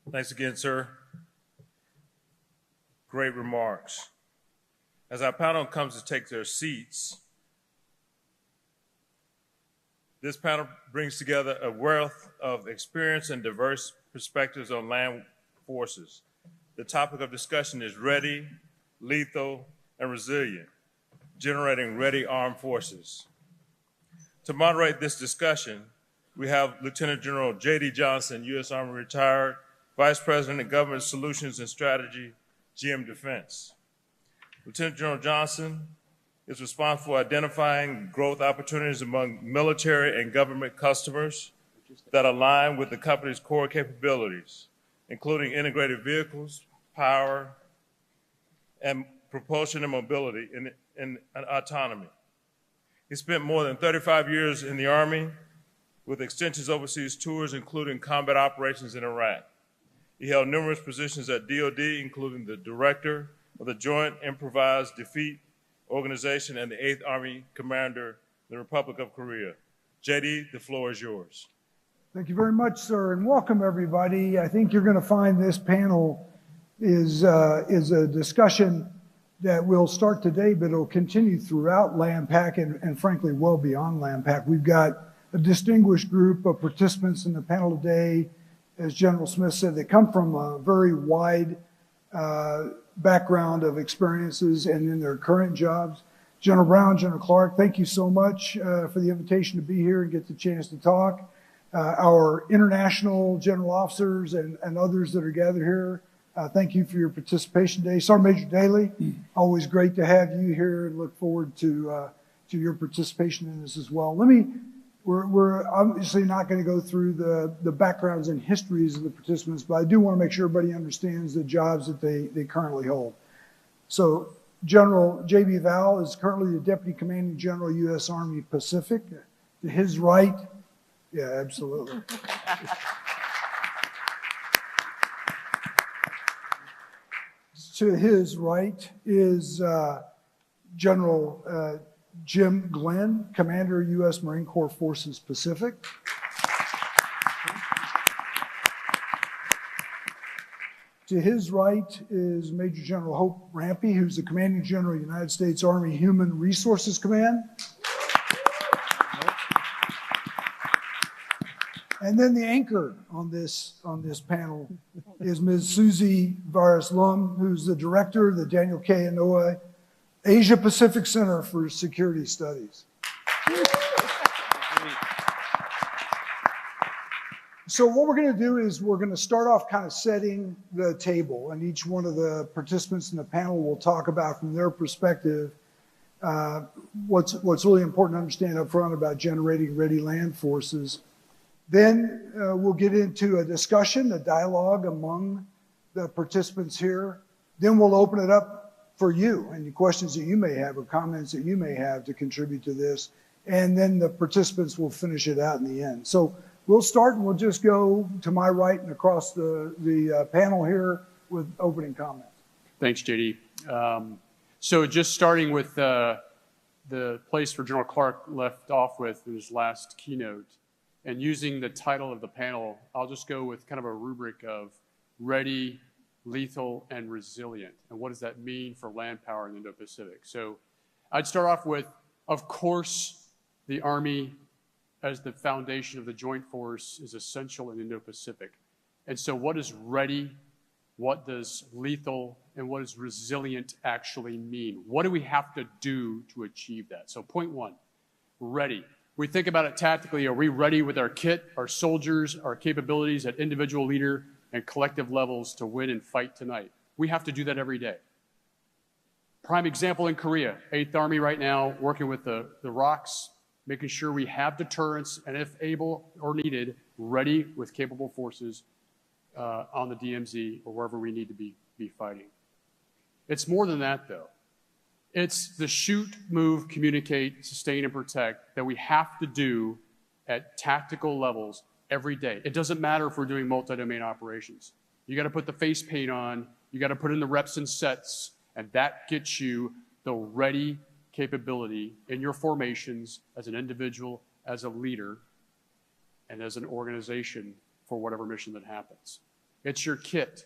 Thanks again, sir. Great remarks. As our panel comes to take their seats, this panel brings together a wealth of experience and diverse perspectives on land forces. The topic of discussion is ready, lethal, and resilient, generating ready armed forces. To moderate this discussion, we have Lieutenant General J.D. Johnson, U.S. Army retired, Vice President of Government Solutions and Strategy, GM Defense. Lieutenant General Johnson is responsible for identifying growth opportunities among military and government customers that align with the company's core capabilities, including integrated vehicles, power, and propulsion and mobility and autonomy. He spent more than 35 years in the Army with extensive overseas tours, including combat operations in Iraq. He held numerous positions at DoD, including the Director of the Joint Improvised Defeat Organization and the 8th Army Commander of the Republic of Korea. JD, the floor is yours. Thank you very much, sir, and welcome everybody. I think you're going to find this panel is a discussion that will start today, but it'll continue throughout LANPAC and frankly, well beyond LANPAC. We've got a distinguished group of participants in the panel today, as General Smith said, they come from a very wide background of experiences and in their current jobs. General Brown, General Clark, thank you so much for the invitation to be here and get the chance to talk. Our international general officers and others that are gathered here, thank you for your participation today. Sergeant Major Daly, always great to have you here and look forward to your participation in this as well. We're obviously not going to go through the backgrounds and histories of the participants, but I do want to make sure everybody understands the jobs that they currently hold. So General J.B. Val is currently the Deputy Commanding General, U.S. Army Pacific. To his right, yeah, absolutely. To his right is General Jim Glenn, Commander, U.S. Marine Corps Forces Pacific. To his right is Major General Hope Rampey, who's the Commanding General of the United States Army Human Resources Command. And then the anchor on this panel is Ms. Susie Vares-Lum, who's the Director of the Daniel K. Inouye Asia Pacific Center for Security Studies. So what we're going to do is we're going to start off kind of setting the table, and each one of the participants in the panel will talk about from their perspective what's really important to understand up front about generating ready land forces. Then we'll get into a discussion, a dialogue among the participants here. Then we'll open it up for you and the questions that you may have or comments that you may have to contribute to this. And then the participants will finish it out in the end. So we'll start and we'll just go to my right and across the panel here with opening comments. Thanks, JD. So just starting with the place where General Clark left off with in his last keynote, and using the title of the panel, I'll just go with kind of a rubric of ready, lethal, and resilient. And what does that mean for land power in the Indo-Pacific? So I'd start off with, of course, the Army as the foundation of the joint force is essential in Indo-Pacific. And so what is ready, what does lethal, and what does resilient actually mean? What do we have to do to achieve that? So point one, ready. We think about it tactically. Are we ready with our kit, our soldiers, our capabilities at individual leader and collective levels to win and fight tonight? We have to do that every day. Prime example in Korea, 8th Army right now, working with the ROCs, making sure we have deterrence and, if able or needed, ready with capable forces on the DMZ or wherever we need to be fighting. It's more than that, though. It's the shoot, move, communicate, sustain, and protect that we have to do at tactical levels every day. It doesn't matter if we're doing multi-domain operations. You got to put the face paint on, you got to put in the reps and sets, and that gets you the ready capability in your formations as an individual, as a leader, and as an organization for whatever mission that happens. It's your kit.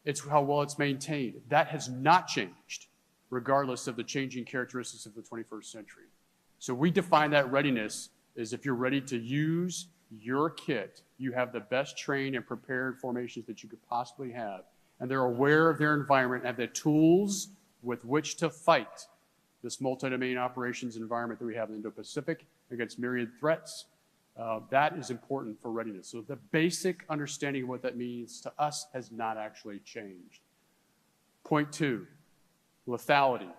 It's how well it's maintained. That has not changed, regardless of the changing characteristics of the 21st century. So we define that readiness as if you're ready to use your kit, you have the best trained and prepared formations that you could possibly have, and they're aware of their environment and have the tools with which to fight this multi-domain operations environment that we have in the Indo-Pacific against myriad threats. That is important for readiness. So the basic understanding of what that means to us has not actually changed. Point 2, lethality.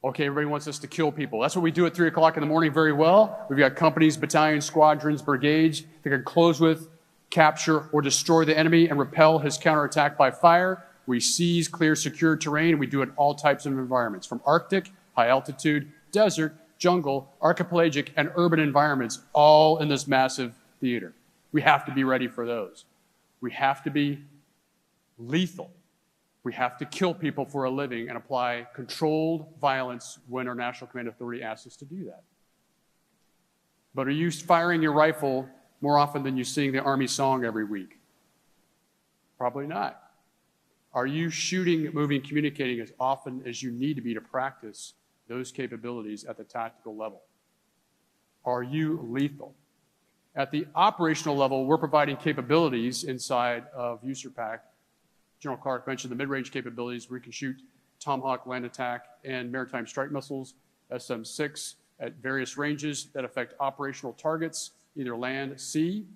Okay, everybody wants us to kill people. That's what we do at 3 o'clock in the morning very well. We've got companies, battalions, squadrons, brigades that can close with, capture, or destroy the enemy and repel his counterattack by fire. We seize, clear, secure terrain, and we do it in all types of environments, from Arctic, high altitude, desert, jungle, archipelagic, and urban environments, all in this massive theater. We have to be ready for those. We have to be lethal. We have to kill people for a living and apply controlled violence when our National Command Authority asks us to do that. But are you firing your rifle more often than you sing the Army song every week? Probably not. Are you shooting, moving, communicating as often as you need to be to practice those capabilities at the tactical level? Are you lethal? At the operational level, we're providing capabilities inside of USAPAC. General Clark mentioned the mid-range capabilities where we can shoot Tomahawk land attack and maritime strike missiles, SM-6, at various ranges that affect operational targets, either land, sea,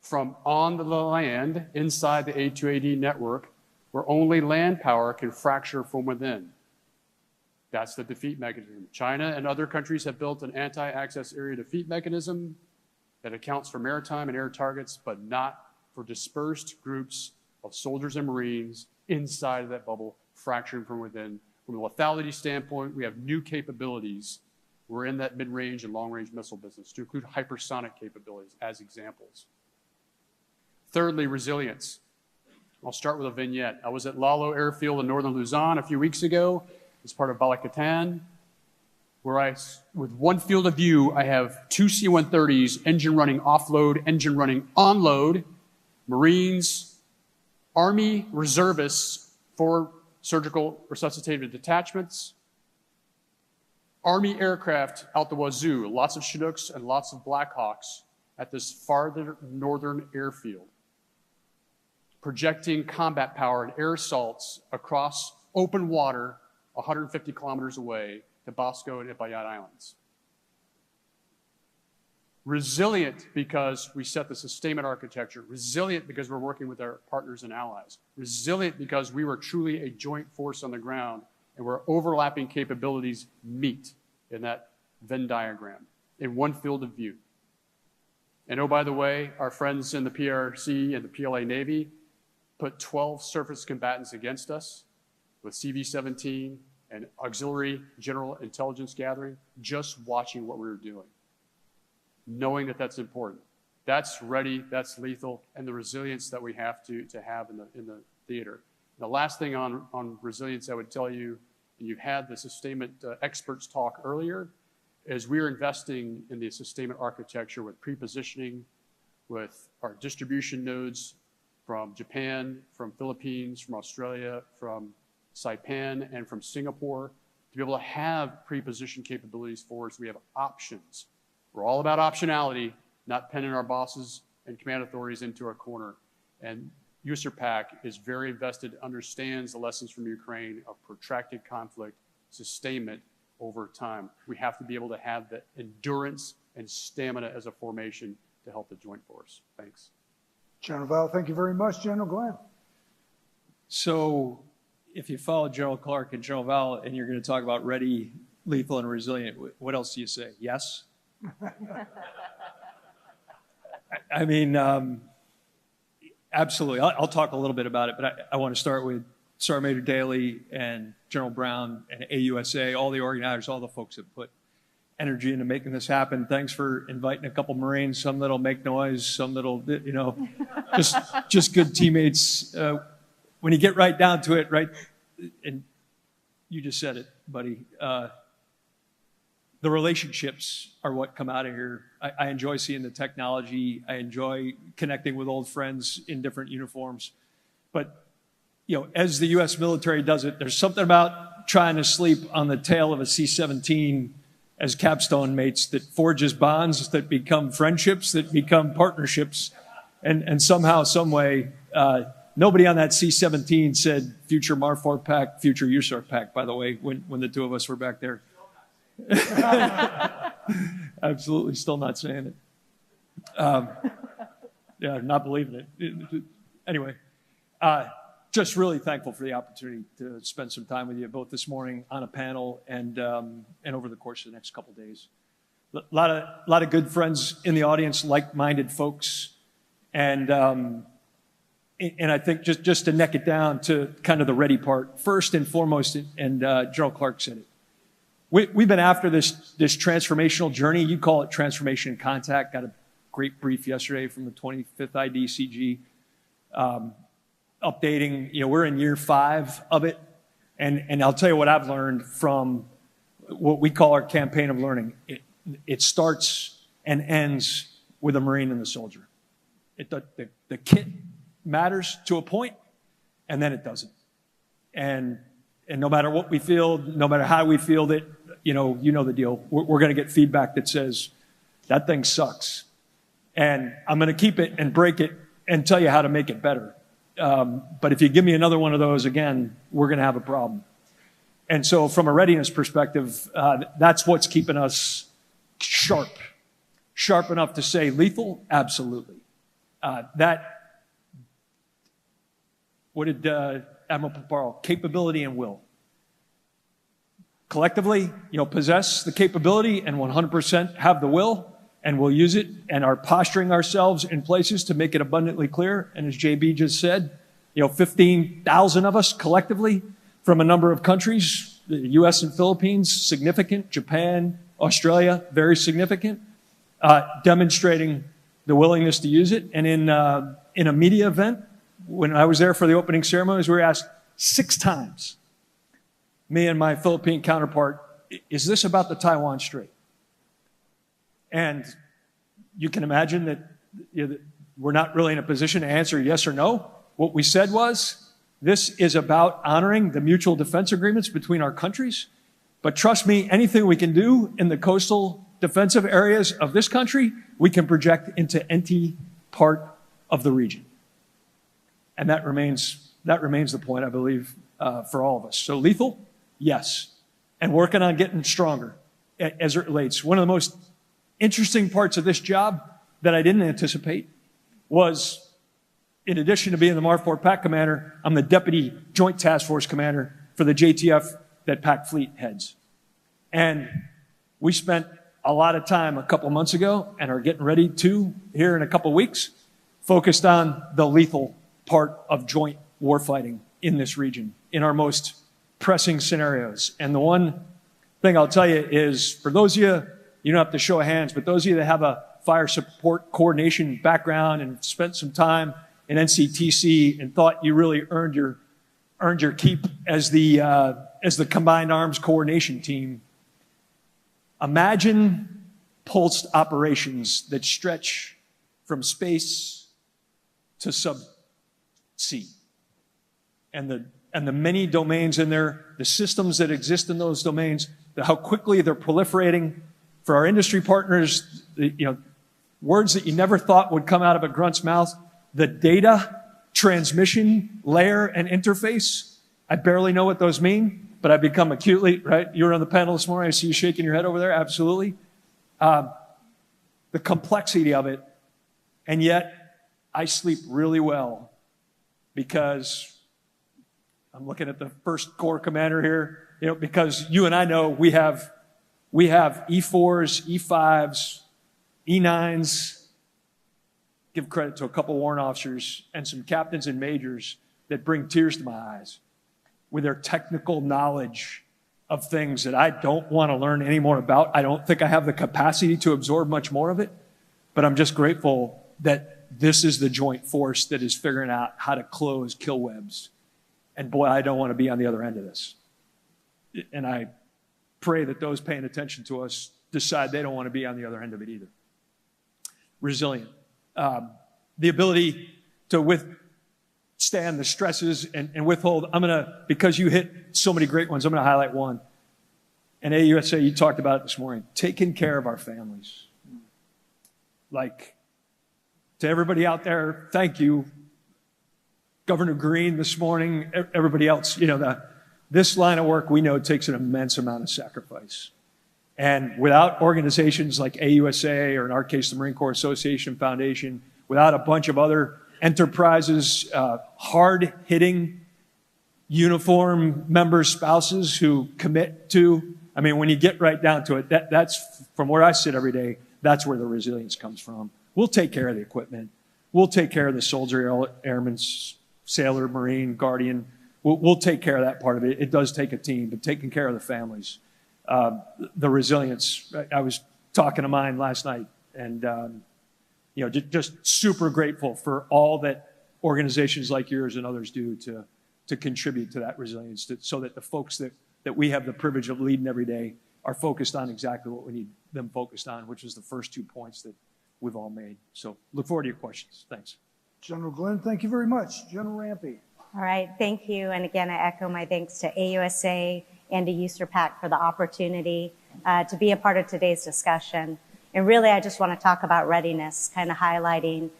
from on the land inside the A2AD network, where only land power can fracture from within. That's the defeat mechanism. China and other countries have built an anti-access area defeat mechanism that accounts for maritime and air targets, but not for dispersed groups of soldiers and Marines inside of that bubble, fracturing from within. From a lethality standpoint, we have new capabilities. We're in that mid-range and long-range missile business, to include hypersonic capabilities as examples. Thirdly, resilience. I'll start with a vignette. I was at Lalo Airfield in northern Luzon a few weeks ago as part of Balikatan, where with one field of view, I have 2 C-130s, engine running offload, engine running onload, Marines, Army reservists for surgical resuscitative detachments, Army aircraft out the wazoo, lots of Chinooks and lots of Blackhawks at this farther northern airfield, projecting combat power and air assaults across open water 150 kilometers away to Bosco and Ipayat Islands. Resilient because we set the sustainment architecture. Resilient because we're working with our partners and allies. Resilient because we were truly a joint force on the ground and where overlapping capabilities meet in that Venn diagram in one field of view. And oh, by the way, our friends in the PRC and the PLA Navy put 12 surface combatants against us with CV-17 and auxiliary general intelligence gathering, just watching what we were doing, knowing that that's important. That's ready, that's lethal, and the resilience that we have to have in the theater. The last thing on resilience I would tell you, and you had the sustainment experts talk earlier, is we're investing in the sustainment architecture with pre-positioning, with our distribution nodes from Japan, from Philippines, from Australia, from Saipan, and from Singapore, to be able to have pre-position capabilities for us. We have options. We're all about optionality, not pinning our bosses and command authorities into a corner. And USAPAC is very invested, understands the lessons from Ukraine of protracted conflict, sustainment over time. We have to be able to have the endurance and stamina as a formation to help the joint force. Thanks. General Val, thank you very much. General Glenn. So if you follow General Clark and General Val and you're going to talk about ready, lethal, and resilient, what else do you say? Yes? I mean, absolutely. I'll talk a little bit about it, but I want to start with Sergeant Major Daly and General Brown and AUSA, all the organizers, all the folks that put energy into making this happen. Thanks for inviting a couple Marines, some that'll make noise, some that'll, just good teammates. When you get right down to it, right, and you just said it, buddy, the relationships are what come out of here. I enjoy seeing the technology. I enjoy connecting with old friends in different uniforms. But, as the U.S. military does it, there's something about trying to sleep on the tail of a C-17 as capstone mates that forges bonds that become friendships, that become partnerships. And somehow, some way, nobody on that C-17 said future MARFOR pack, future USARC pack, by the way, when the two of us were back there. Absolutely still not saying it. Yeah, not believing it. Anyway, just really thankful for the opportunity to spend some time with you both this morning on a panel and over the course of the next couple of days. A lot of good friends in the audience, like-minded folks, and I think just to neck it down to kind of the ready part, first and foremost, and General Clark said it. We've been after this transformational journey. You call it transformation in contact. Got a great brief yesterday from the 25th IDCG. Updating, we're in year 5 of it. And I'll tell you what I've learned from what we call our campaign of learning. It starts and ends with the Marine and the soldier. The kit matters to a point, and then it doesn't. And no matter what we field, no matter how we field it, you know the deal. We're going to get feedback that says, that thing sucks. And I'm going to keep it and break it and tell you how to make it better. But if you give me another one of those again, we're going to have a problem. And so from a readiness perspective, that's what's keeping us sharp enough to say lethal, absolutely. What did Admiral Paparo? Capability and will. Collectively, possess the capability and 100% have the will, and we'll use it and are posturing ourselves in places to make it abundantly clear. And as JB just said, 15,000 of us collectively from a number of countries, the U.S. and Philippines, significant, Japan, Australia, very significant, demonstrating the willingness to use it. And in a media event, when I was there for the opening ceremonies, we were asked 6 times, me and my Philippine counterpart, is this about the Taiwan Strait? And you can imagine that we're not really in a position to answer yes or no. What we said was, this is about honoring the mutual defense agreements between our countries. But trust me, anything we can do in the coastal defensive areas of this country, we can project into any part of the region. And that remains the point, I believe, for all of us. So lethal, yes. And working on getting stronger as it relates. One of the most interesting parts of this job that I didn't anticipate was, in addition to being the MARFOR PAC commander, I'm the Deputy Joint Task Force commander for the JTF that PAC Fleet heads. And we spent a lot of time a couple months ago and are getting ready to, here in a couple weeks, focused on the lethal part of joint warfighting in this region, in our most pressing scenarios. And the one thing I'll tell you is, for those of you, you don't have to show of hands, but those of you that have a fire support coordination background and spent some time in NCTC and thought you really earned your keep as the Combined Arms Coordination Team, imagine pulsed operations that stretch from space to subsea. And the many domains in there, the systems that exist in those domains, how quickly they're proliferating. For our industry partners, words that you never thought would come out of a grunt's mouth, the data transmission layer and interface, I barely know what those mean, but I've become acutely, right? You were on the panel this morning, I see you shaking your head over there, absolutely. The complexity of it, and yet I sleep really well because I'm looking at the first Corps commander here, because you and I know we have E4s, E5s, E9s. Give credit to a couple warrant officers and some captains and majors that bring tears to my eyes with their technical knowledge of things that I don't want to learn any more about. I don't think I have the capacity to absorb much more of it, but I'm just grateful that this is the joint force that is figuring out how to close kill webs. And boy, I don't want to be on the other end of this. And I pray that those paying attention to us decide they don't want to be on the other end of it either. Resilient. The ability to stand the stresses and withhold. Because you hit so many great ones, I'm going to highlight one. And AUSA, you talked about it this morning, taking care of our families. Like, to everybody out there, thank you. Governor Green this morning, everybody else, this line of work we know takes an immense amount of sacrifice. And without organizations like AUSA, or in our case, the Marine Corps Association Foundation, without a bunch of other enterprises, hard-hitting uniform members, spouses who commit to, when you get right down to it, that's from where I sit every day, that's where the resilience comes from. We'll take care of the equipment. We'll take care of the soldier, airman, sailor, Marine, Guardian. We'll take care of that part of it. It does take a team, but taking care of the families. The resilience. I was talking to mine last night, and just super grateful for all that organizations like yours and others do to contribute to that resilience, so that the folks that we have the privilege of leading every day are focused on exactly what we need them focused on, which is the first 2 points that we've all made. So look forward to your questions. Thanks. General Glenn, thank you very much. General Rampy. All right, thank you. And again, I echo my thanks to AUSA and to USRPAC for the opportunity to be a part of today's discussion. And really, I just want to talk about readiness, kind of highlighting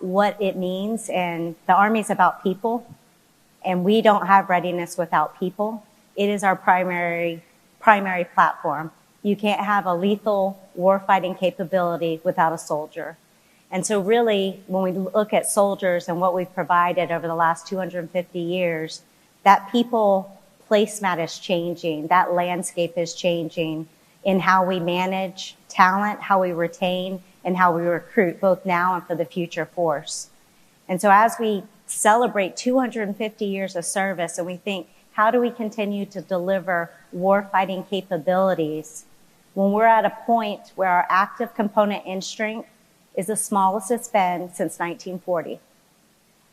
what it means. And the Army is about people, and we don't have readiness without people. It is our primary platform. You can't have a lethal warfighting capability without a soldier. And so really, when we look at soldiers and what we've provided over the last 250 years, that people placemat is changing, that landscape is changing in how we manage talent, how we retain, and how we recruit, both now and for the future force. And so as we celebrate 250 years of service and we think, how do we continue to deliver warfighting capabilities when we're at a point where our active component in strength is the smallest it's been since 1940.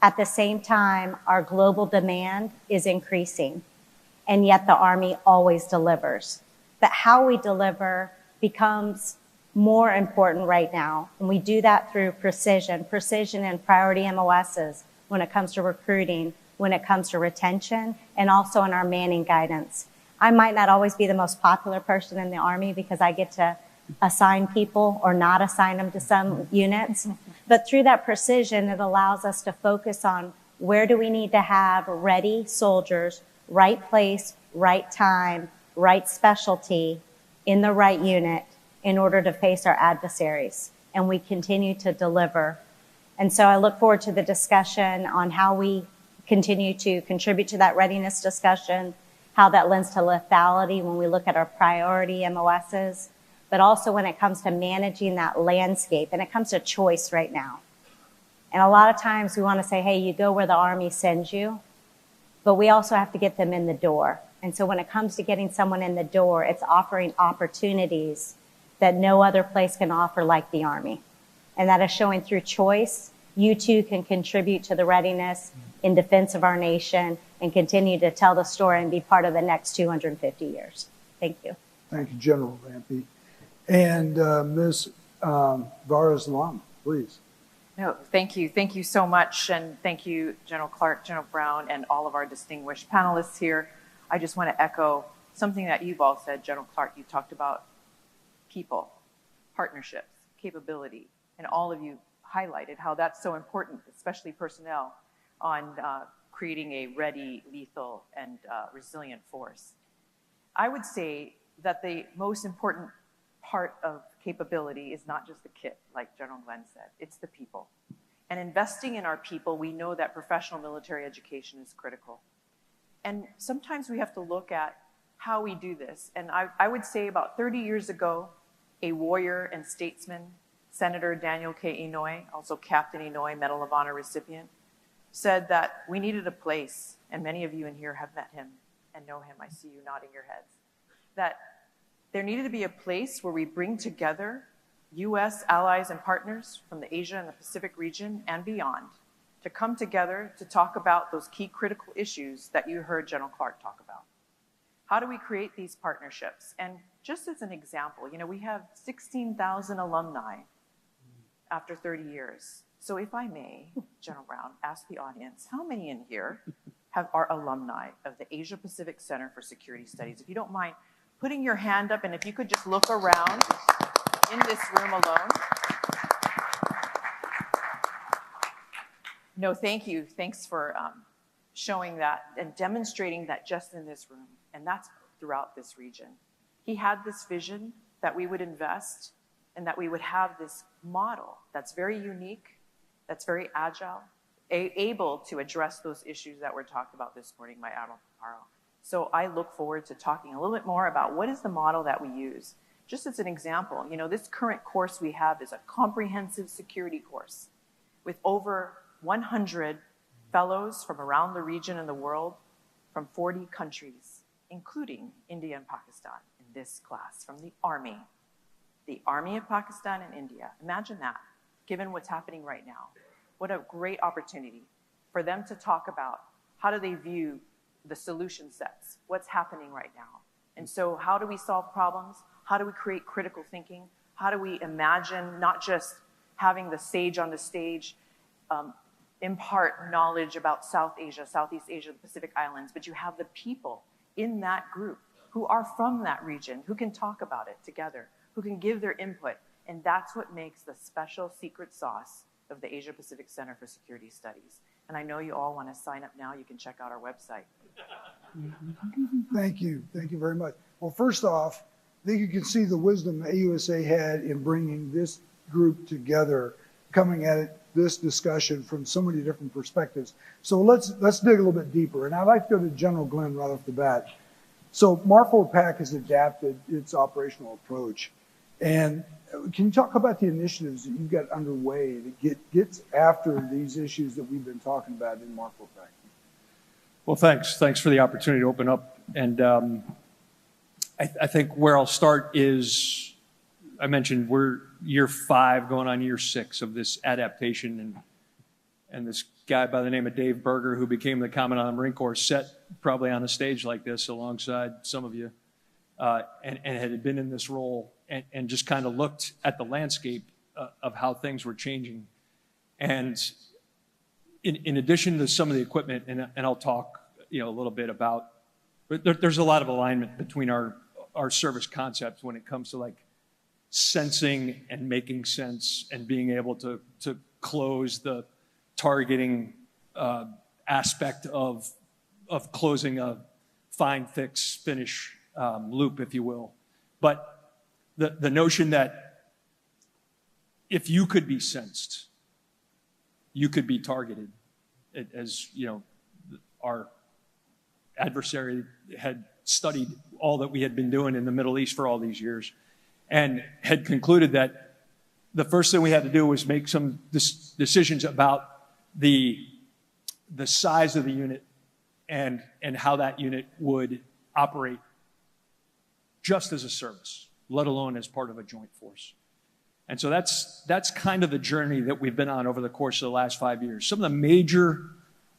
At the same time, our global demand is increasing, and yet the Army always delivers. But how we deliver becomes more important right now, and we do that through precision and priority MOSs when it comes to recruiting, when it comes to retention, and also in our manning guidance. I might not always be the most popular person in the Army because I get to assign people or not assign them to some units. But through that precision, it allows us to focus on where do we need to have ready soldiers, right place, right time, right specialty in the right unit in order to face our adversaries. And we continue to deliver. And so I look forward to the discussion on how we continue to contribute to that readiness discussion, how that lends to lethality when we look at our priority MOSs, but also when it comes to managing that landscape, and it comes to choice right now. And a lot of times we want to say, hey, you go where the Army sends you, but we also have to get them in the door. And so when it comes to getting someone in the door, it's offering opportunities that no other place can offer like the Army. And that is showing through choice, you too can contribute to the readiness in defense of our nation and continue to tell the story and be part of the next 250 years. Thank you. Thank you, General Rampy. And Ms. Vares-Lum, please. No, thank you. Thank you so much. And thank you, General Clark, General Brown, and all of our distinguished panelists here. I just want to echo something that you've all said. General Clark, you talked about people, partnerships, capability, and all of you highlighted how that's so important, especially personnel, on creating a ready, lethal, and resilient force. I would say that the most important part of capability is not just the kit, like General Glenn said, it's the people. And investing in our people, we know that professional military education is critical. And sometimes we have to look at how we do this. And I would say about 30 years ago, a warrior and statesman, Senator Daniel K. Inouye, also Captain Inouye, Medal of Honor recipient, said that we needed a place, and many of you in here have met him and know him. I see you nodding your heads. That there needed to be a place where we bring together U.S. allies and partners from the Asia and the Pacific region and beyond to come together to talk about those key critical issues that you heard General Clark talk about. How do we create these partnerships? And just as an example, we have 16,000 alumni after 30 years. So if I may, General Brown, ask the audience, how many in here are alumni of the Asia-Pacific Center for Security Studies? If you don't mind putting your hand up, and if you could just look around in this room alone. No, thank you. Thanks for showing that and demonstrating that just in this room, and that's throughout this region. He had this vision that we would invest and that we would have this model that's very unique, that's very agile, able to address those issues that were talked about this morning by Admiral Paparo. So I look forward to talking a little bit more about what is the model that we use. Just as an example, you know, this current course we have is a comprehensive security course with over 100 fellows from around the region and the world from 40 countries, including India and Pakistan in this class from the Army of Pakistan and India. Imagine that, given what's happening right now. What a great opportunity for them to talk about how do they view the solution sets, what's happening right now. And so how do we solve problems? How do we create critical thinking? How do we imagine not just having the sage on the stage impart knowledge about South Asia, Southeast Asia, the Pacific Islands, but you have the people in that group who are from that region, who can talk about it together, who can give their input. And that's what makes the special secret sauce of the Asia-Pacific Center for Security Studies. And I know you all want to sign up now. You can check out our website. Thank you. Thank you very much. Well, first off, I think you can see the wisdom AUSA had in bringing this group together, coming at it, this discussion from so many different perspectives. So let's dig a little bit deeper. And I'd like to go to General Glenn right off the bat. So MARFOR PAC has adapted its operational approach. And can you talk about the initiatives that you've got underway that gets after these issues that we've been talking about in MARFOR PAC? Well, thanks. Thanks for the opportunity to open up. And I think where I'll start is, I mentioned we're year 5 going on year 6 of this adaptation. And this guy by the name of Dave Berger, who became the Commandant of the Marine Corps, sat probably on a stage like this alongside some of you and had been in this role and just kind of looked at the landscape of how things were changing. And in addition to some of the equipment, and I'll talk a little bit about, but there's a lot of alignment between our service concepts when it comes to like sensing and making sense and being able to close the targeting aspect of closing a fine, fix, finish loop, if you will. But the notion that if you could be sensed, you could be targeted, as our adversary had studied all that we had been doing in the Middle East for all these years, and had concluded that the first thing we had to do was make some decisions about the size of the unit and how that unit would operate just as a service, let alone as part of a joint force. And so that's kind of the journey that we've been on over the course of the last 5 years. Some of the major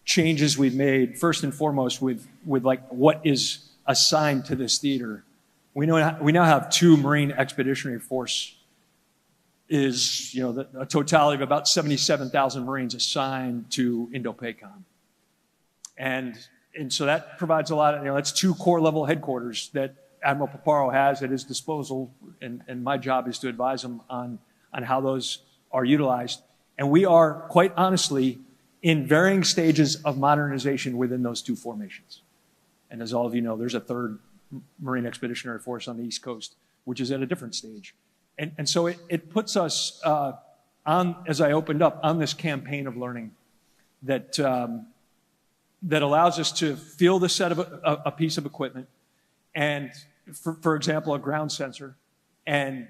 changes we've made, first and foremost, with like what is assigned to this theater. We now have 2 Marine Expeditionary Force, is a totality of about 77,000 Marines assigned to Indo-Pacific. And so that provides a lot of, that's 2 corps level headquarters that Admiral Paparo has at his disposal, and my job is to advise him on how those are utilized. And we are, quite honestly, in varying stages of modernization within those 2 formations. And as all of you know, there's a 3rd Marine Expeditionary Force on the East Coast, which is at a different stage. And so it puts us on, as I opened up, on this campaign of learning that allows us to field a set of a piece of equipment, and for example, a ground sensor, and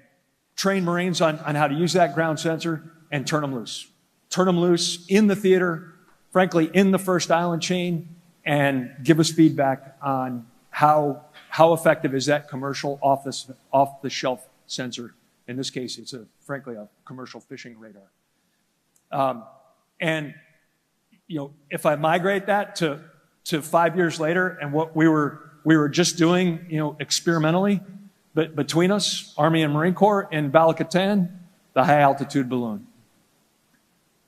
train Marines on how to use that ground sensor and turn them loose. Turn them loose in the theater, frankly, in the first island chain, and give us feedback on how effective is that commercial off-the-shelf sensor. In this case, it's frankly a commercial fishing radar. And if I migrate that to 5 years later, and what we were just doing, experimentally, but between us, Army and Marine Corps, in Bala Katan, the high altitude balloon.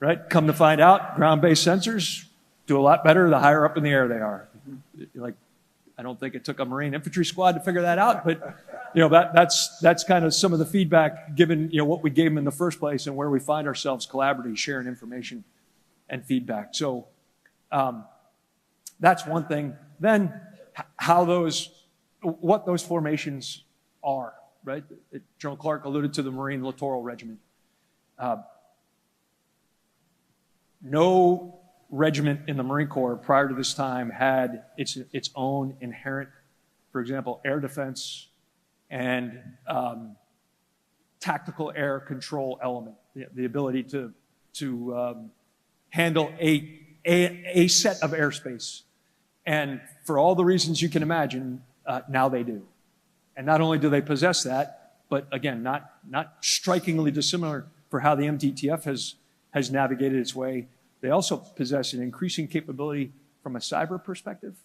right? Come to find out, ground-based sensors do a lot better the higher up in the air they are. Like, I don't think it took a Marine infantry squad to figure that out, but that's kind of some of the feedback given what we gave them in the first place and where we find ourselves collaborating, sharing information and feedback. So that's one thing. Then what those formations are, right? General Clark alluded to the Marine Littoral Regiment. No regiment in the Marine Corps prior to this time had its own inherent, for example, air defense and tactical air control element, the ability to handle a set of airspace. And for all the reasons you can imagine, now they do. And not only do they possess that, but again, not strikingly dissimilar for how the MTTF has navigated its way. They also possess an increasing capability from a cyber perspective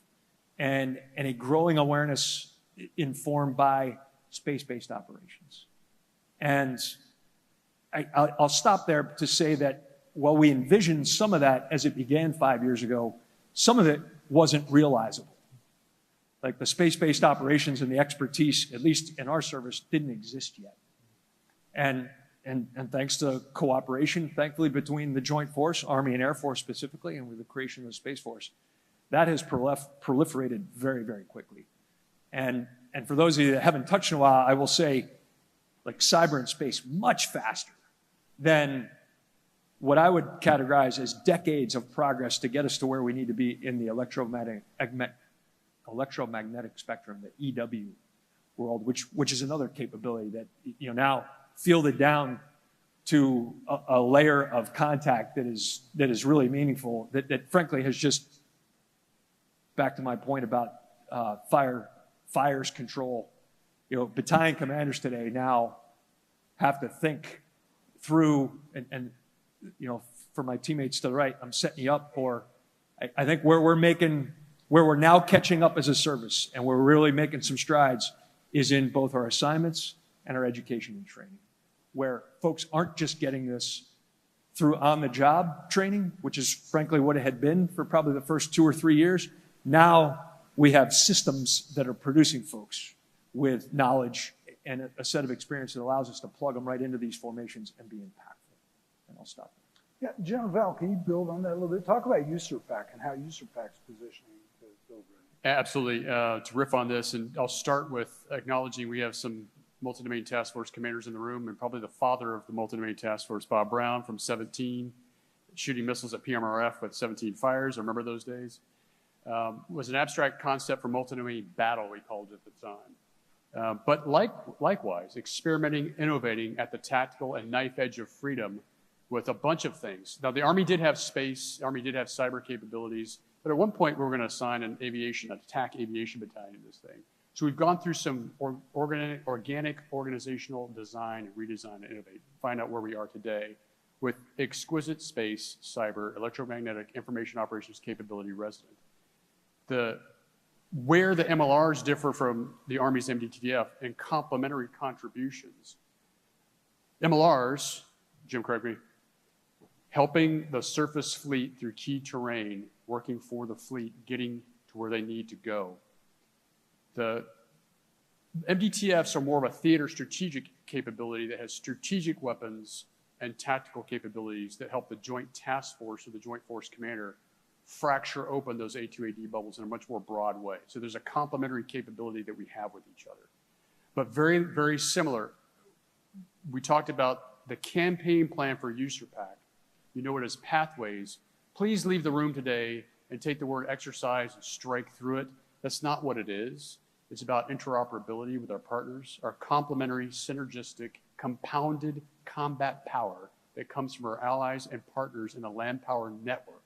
and a growing awareness informed by space-based operations. And I'll stop there to say that while we envisioned some of that as it began 5 years ago, some of it wasn't realizable. Like the space-based operations and the expertise, at least in our service, didn't exist yet. And thanks to cooperation, thankfully, between the Joint Force, Army and Air Force specifically, and with the creation of the Space Force, that has proliferated very, very quickly. And for those of you that haven't touched in a while, I will say, like cyber and space, much faster than what I would categorize as decades of progress to get us to where we need to be in the electromagnetic spectrum, the EW world, which is another capability that now fielded down to a layer of contact that is really meaningful, that frankly has just, back to my point about fires control, battalion commanders today now have to think through, and for my teammates to the right, I'm setting you up for, I think where we're now catching up as a service and we're really making some strides is in both our assignments and our education and training, where folks aren't just getting this through on-the-job training, which is frankly what it had been for probably the first 2 or 3 years. Now we have systems that are producing folks with knowledge and a set of experience that allows us to plug them right into these formations and be impactful. And I'll stop there. Yeah, General Val, can you build on that a little bit? Talk about USRPAC and how USRPAC's positioning to build ready. Absolutely. To riff on this, and I'll start with acknowledging we have some multi-domain task force commanders in the room, and probably the father of the multi-domain task force, Bob Brown, from 17, shooting missiles at PMRF with 17 fires. I remember those days. Was an abstract concept for multi-domain battle, we called it at the time. But likewise, experimenting, innovating at the tactical and knife edge of freedom with a bunch of things. Now, the Army did have space, the Army did have cyber capabilities, but at one point we were going to assign an attack aviation battalion to this thing. So we've gone through some organic organizational design and redesign and innovate, find out where we are today with exquisite space, cyber, electromagnetic information operations capability resident. Where the MLRs differ from the Army's MDTF and complementary contributions. MLRs, Jim, correct me, helping the surface fleet through key terrain, working for the fleet, getting to where they need to go. The MDTFs are more of a theater strategic capability that has strategic weapons and tactical capabilities that help the Joint Task Force or the Joint Force Commander fracture open those A2AD bubbles in a much more broad way. So there's a complementary capability that we have with each other. But very, very similar. We talked about the campaign plan for USRPAC. You know it as pathways. Please leave the room today and take the word exercise and strike through it. That's not what it is. It's about interoperability with our partners, our complementary, synergistic, compounded combat power that comes from our allies and partners in the land power network.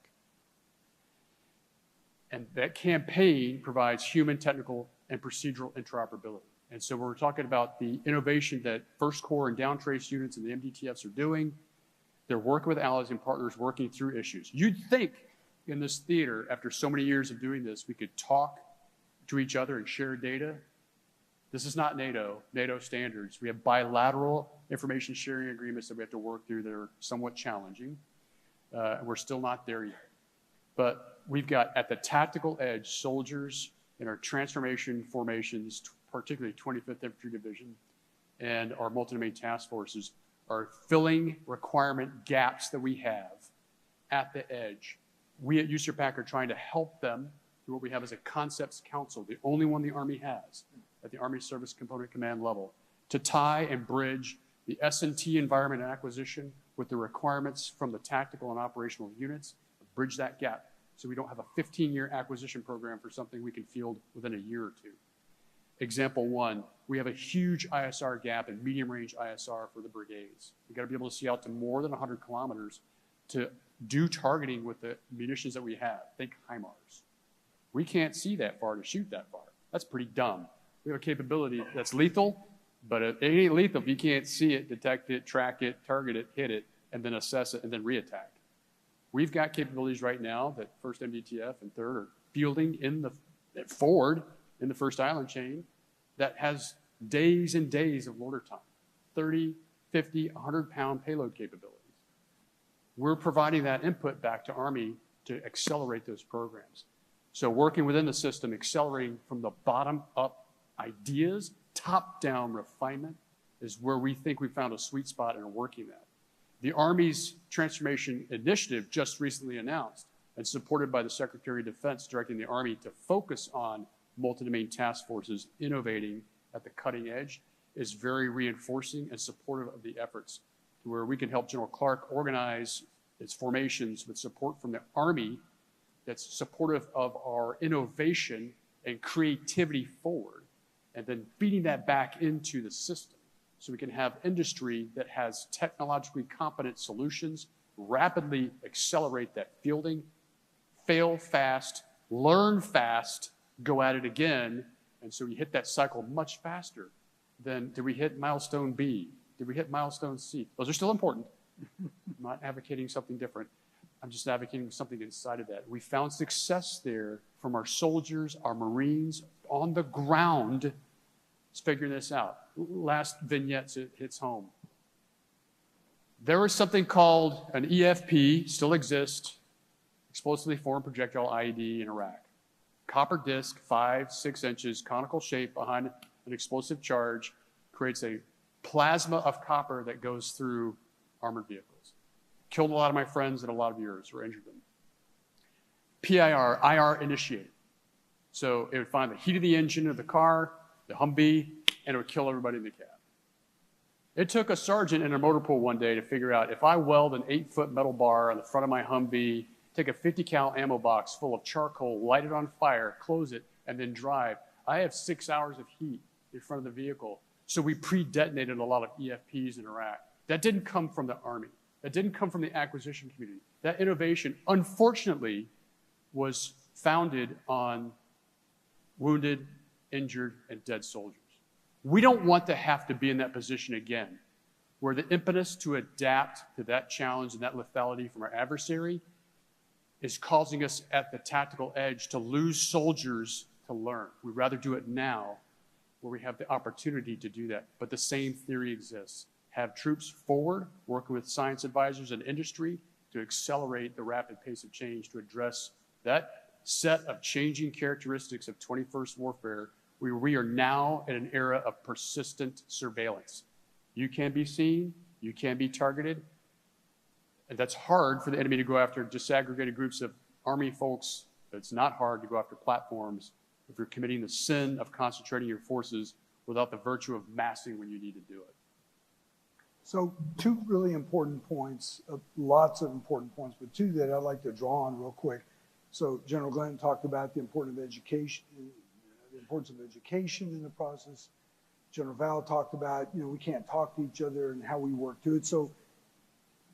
And that campaign provides human, technical, and procedural interoperability. And so we're talking about the innovation that First Corps and down trace units and the MDTFs are doing. They're working with allies and partners, working through issues. You'd think in this theater, after so many years of doing this, we could talk to each other and share data. This is not NATO standards. We have bilateral information sharing agreements that we have to work through that are somewhat challenging. and we're still not there yet. But we've got, at the tactical edge, soldiers in our transformation formations, particularly 25th Infantry Division, and our multi-domain task forces are filling requirement gaps that we have at the edge. We at USAPAC are trying to help them through what we have as a concepts council, the only one the Army has at the Army Service Component Command level, to tie and bridge the S&T environment and acquisition with the requirements from the tactical and operational units, bridge that gap so we don't have a 15-year acquisition program for something we can field within a year or two. Example one, we have a huge ISR gap in medium-range ISR for the brigades. We've got to be able to see out to more than 100 kilometers to do targeting with the munitions that we have. Think HIMARS. We can't see that far to shoot that far. That's pretty dumb. We have a capability that's lethal, but it ain't lethal if you can't see it, detect it, track it, target it, hit it, and then assess it, and then reattack. We've got capabilities right now that 1st MDTF and 3rd are fielding forward in the 1st Island chain that has days and days of loader time, 30, 50, 100-pound payload capabilities. We're providing that input back to Army to accelerate those programs. So working within the system, accelerating from the bottom up ideas, top down refinement is where we think we found a sweet spot and are working at. The Army's transformation initiative just recently announced and supported by the Secretary of Defense directing the Army to focus on multi-domain task forces innovating at the cutting edge is very reinforcing and supportive of the efforts to where we can help General Clark organize its formations with support from the Army that's supportive of our innovation and creativity forward, and then feeding that back into the system so we can have industry that has technologically competent solutions, rapidly accelerate that fielding, fail fast, learn fast, go at it again, and so we hit that cycle much faster than did we hit milestone B, did we hit milestone C. Those are still important. I'm not advocating something different. I'm just advocating something inside of that. We found success there from our soldiers, our Marines on the ground figuring this out. Last vignette, so it hits home. There was something called an EFP, still exists, explosively formed projectile IED in Iraq. Copper disc, 5-6 inches, conical shape behind an explosive charge, creates a plasma of copper that goes through armored vehicles. Killed a lot of my friends and a lot of yours, or injured them. PIR, IR initiated. So it would find the heat of the engine of the car, the Humvee, and it would kill everybody in the cab. It took a sergeant in a motor pool one day to figure out if I weld an 8-foot metal bar on the front of my Humvee, take a 50 cal ammo box full of charcoal, light it on fire, close it, and then drive, I have 6 hours of heat in front of the vehicle. So we pre-detonated a lot of EFPs in Iraq. That didn't come from the Army. That didn't come from the acquisition community. That innovation, unfortunately, was founded on wounded, injured, and dead soldiers. We don't want to have to be in that position again, where the impetus to adapt to that challenge and that lethality from our adversary is causing us at the tactical edge to lose soldiers to learn. We'd rather do it now where we have the opportunity to do that. But the same theory exists. Have troops forward, working with science advisors and industry to accelerate the rapid pace of change to address that set of changing characteristics of 21st warfare. We are now in an era of persistent surveillance. You can be seen, you can be targeted, and that's hard for the enemy to go after disaggregated groups of Army folks. But it's not hard to go after platforms if you're committing the sin of concentrating your forces without the virtue of massing when you need to do it. So 2 really important points, lots of important points, but 2 that I'd like to draw on real quick. So General Glenn talked about the importance of education in the process. General Val talked about, we can't talk to each other and how we work through it. So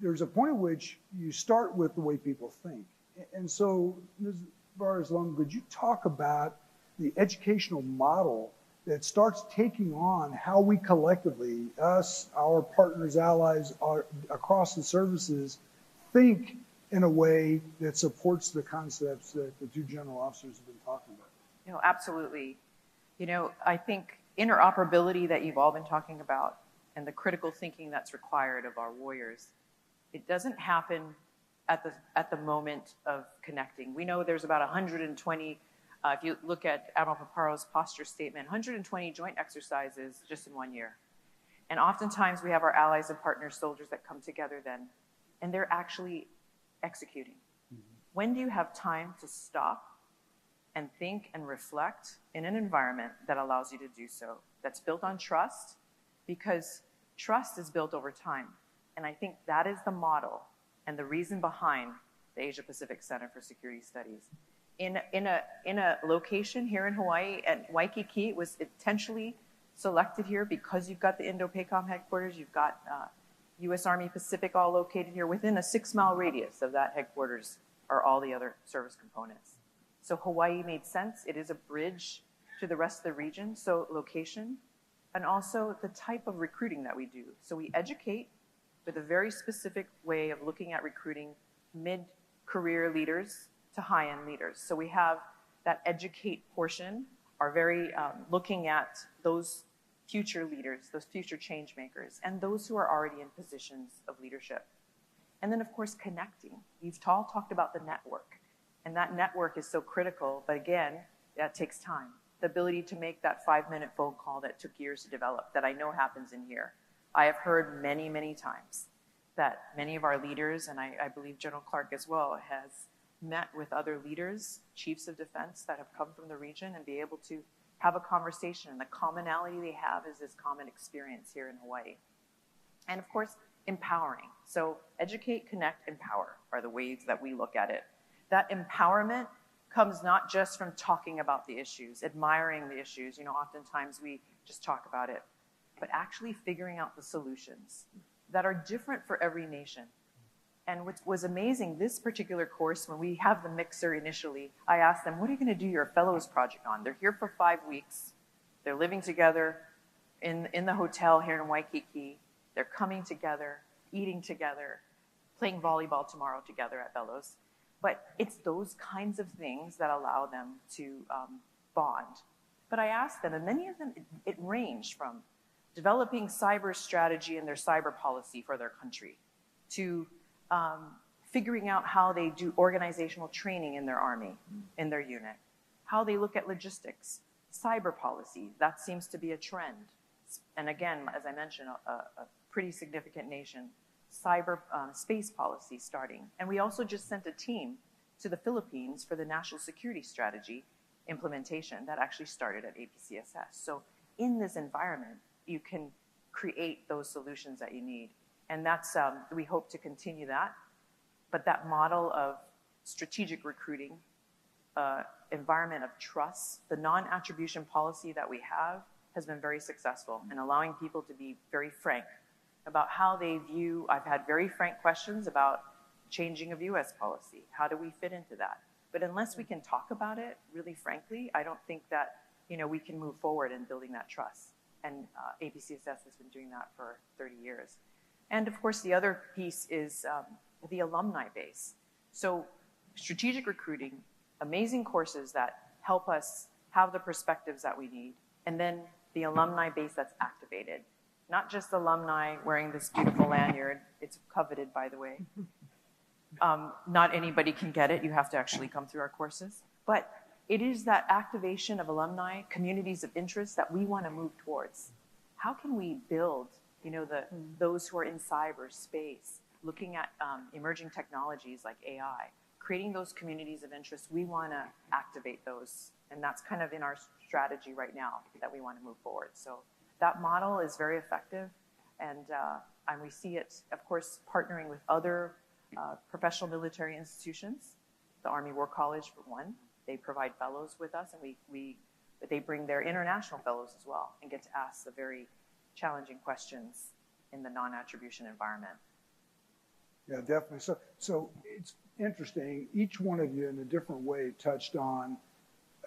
there's a point at which you start with the way people think. And so, Ms. Vares-Lum, could you talk about the educational model that starts taking on how we collectively, us, our partners, allies, across the services, think in a way that supports the concepts that the 2 general officers have been talking about? Absolutely. I think interoperability that you've all been talking about and the critical thinking that's required of our warriors, it doesn't happen at the moment of connecting. We know there's about 120, if you look at Admiral Paparo's posture statement, 120 joint exercises just in 1 year. And oftentimes we have our allies and partners, soldiers that come together then, and they're actually executing. When do you have time to stop and think and reflect in an environment that allows you to do so, that's built on trust? Because trust is built over time. And I think that is the model and the reason behind the Asia-Pacific Center for Security Studies. In a location here in Hawaii, at Waikiki, it was intentionally selected here because you've got the Indo-PACOM headquarters, you've got U.S. Army Pacific all located here. Within a 6-mile radius of that headquarters are all the other service components. So Hawaii made sense. It is a bridge to the rest of the region, so location, and also the type of recruiting that we do. So we educate with a very specific way of looking at recruiting mid-career leaders to high-end leaders. So we have that educate portion, are very looking at those future leaders, those future change makers, and those who are already in positions of leadership. And then, of course, connecting. You've all talked about the network, and that network is so critical, but again, that takes time. The ability to make that 5-minute phone call that took years to develop, that I know happens in here. I have heard many, many times that many of our leaders, and I believe General Clark as well, has met with other leaders, chiefs of defense that have come from the region and be able to have a conversation. And the commonality they have is this common experience here in Hawaii. And of course, empowering. So educate, connect, empower are the ways that we look at it. That empowerment comes not just from talking about the issues, admiring the issues. You know, oftentimes we just talk about it, but actually figuring out the solutions that are different for every nation. And what was amazing, this particular course, when we have the mixer initially, I asked them, what are you going to do your fellows project on? They're here for 5 weeks. They're living together in the hotel here in Waikiki. They're coming together, eating together, playing volleyball tomorrow together at Bellows. But it's those kinds of things that allow them to bond. But I asked them, and many of them, it ranged from developing cyber strategy and their cyber policy for their country to figuring out how they do organizational training in their army, in their unit, how they look at logistics, cyber policy, that seems to be a trend. And again, as I mentioned, a pretty significant nation, cyber space policy starting. And we also just sent a team to the Philippines for the national security strategy implementation that actually started at APCSS. So in this environment, you can create those solutions that you need. And that's, we hope to continue that. But that model of strategic recruiting, environment of trust, the non-attribution policy that we have has been very successful in allowing people to be very frank about how they view. I've had very frank questions about changing of US policy. How do we fit into that? But unless we can talk about it really frankly, I don't think that, you know, we can move forward in building that trust. And APCSS has been doing that for 30 years. And of course, the other piece is the alumni base. So strategic recruiting, amazing courses that help us have the perspectives that we need, and then the alumni base that's activated. Not just alumni wearing this beautiful lanyard. It's coveted, by the way. Not anybody can get it. You have to actually come through our courses. But it is that activation of alumni, communities of interest that we want to move towards. How can we build, you know, those who are in cyberspace, looking at emerging technologies like AI, creating those communities of interest? We want to activate those. And that's kind of in our strategy right now that we want to move forward. So that model is very effective. And we see it, of course, partnering with other professional military institutions. The Army War College, for one. They provide fellows with us, and they bring their international fellows as well and get to ask the very challenging questions in the non-attribution environment. Yeah, definitely. So it's interesting. Each one of you in a different way touched on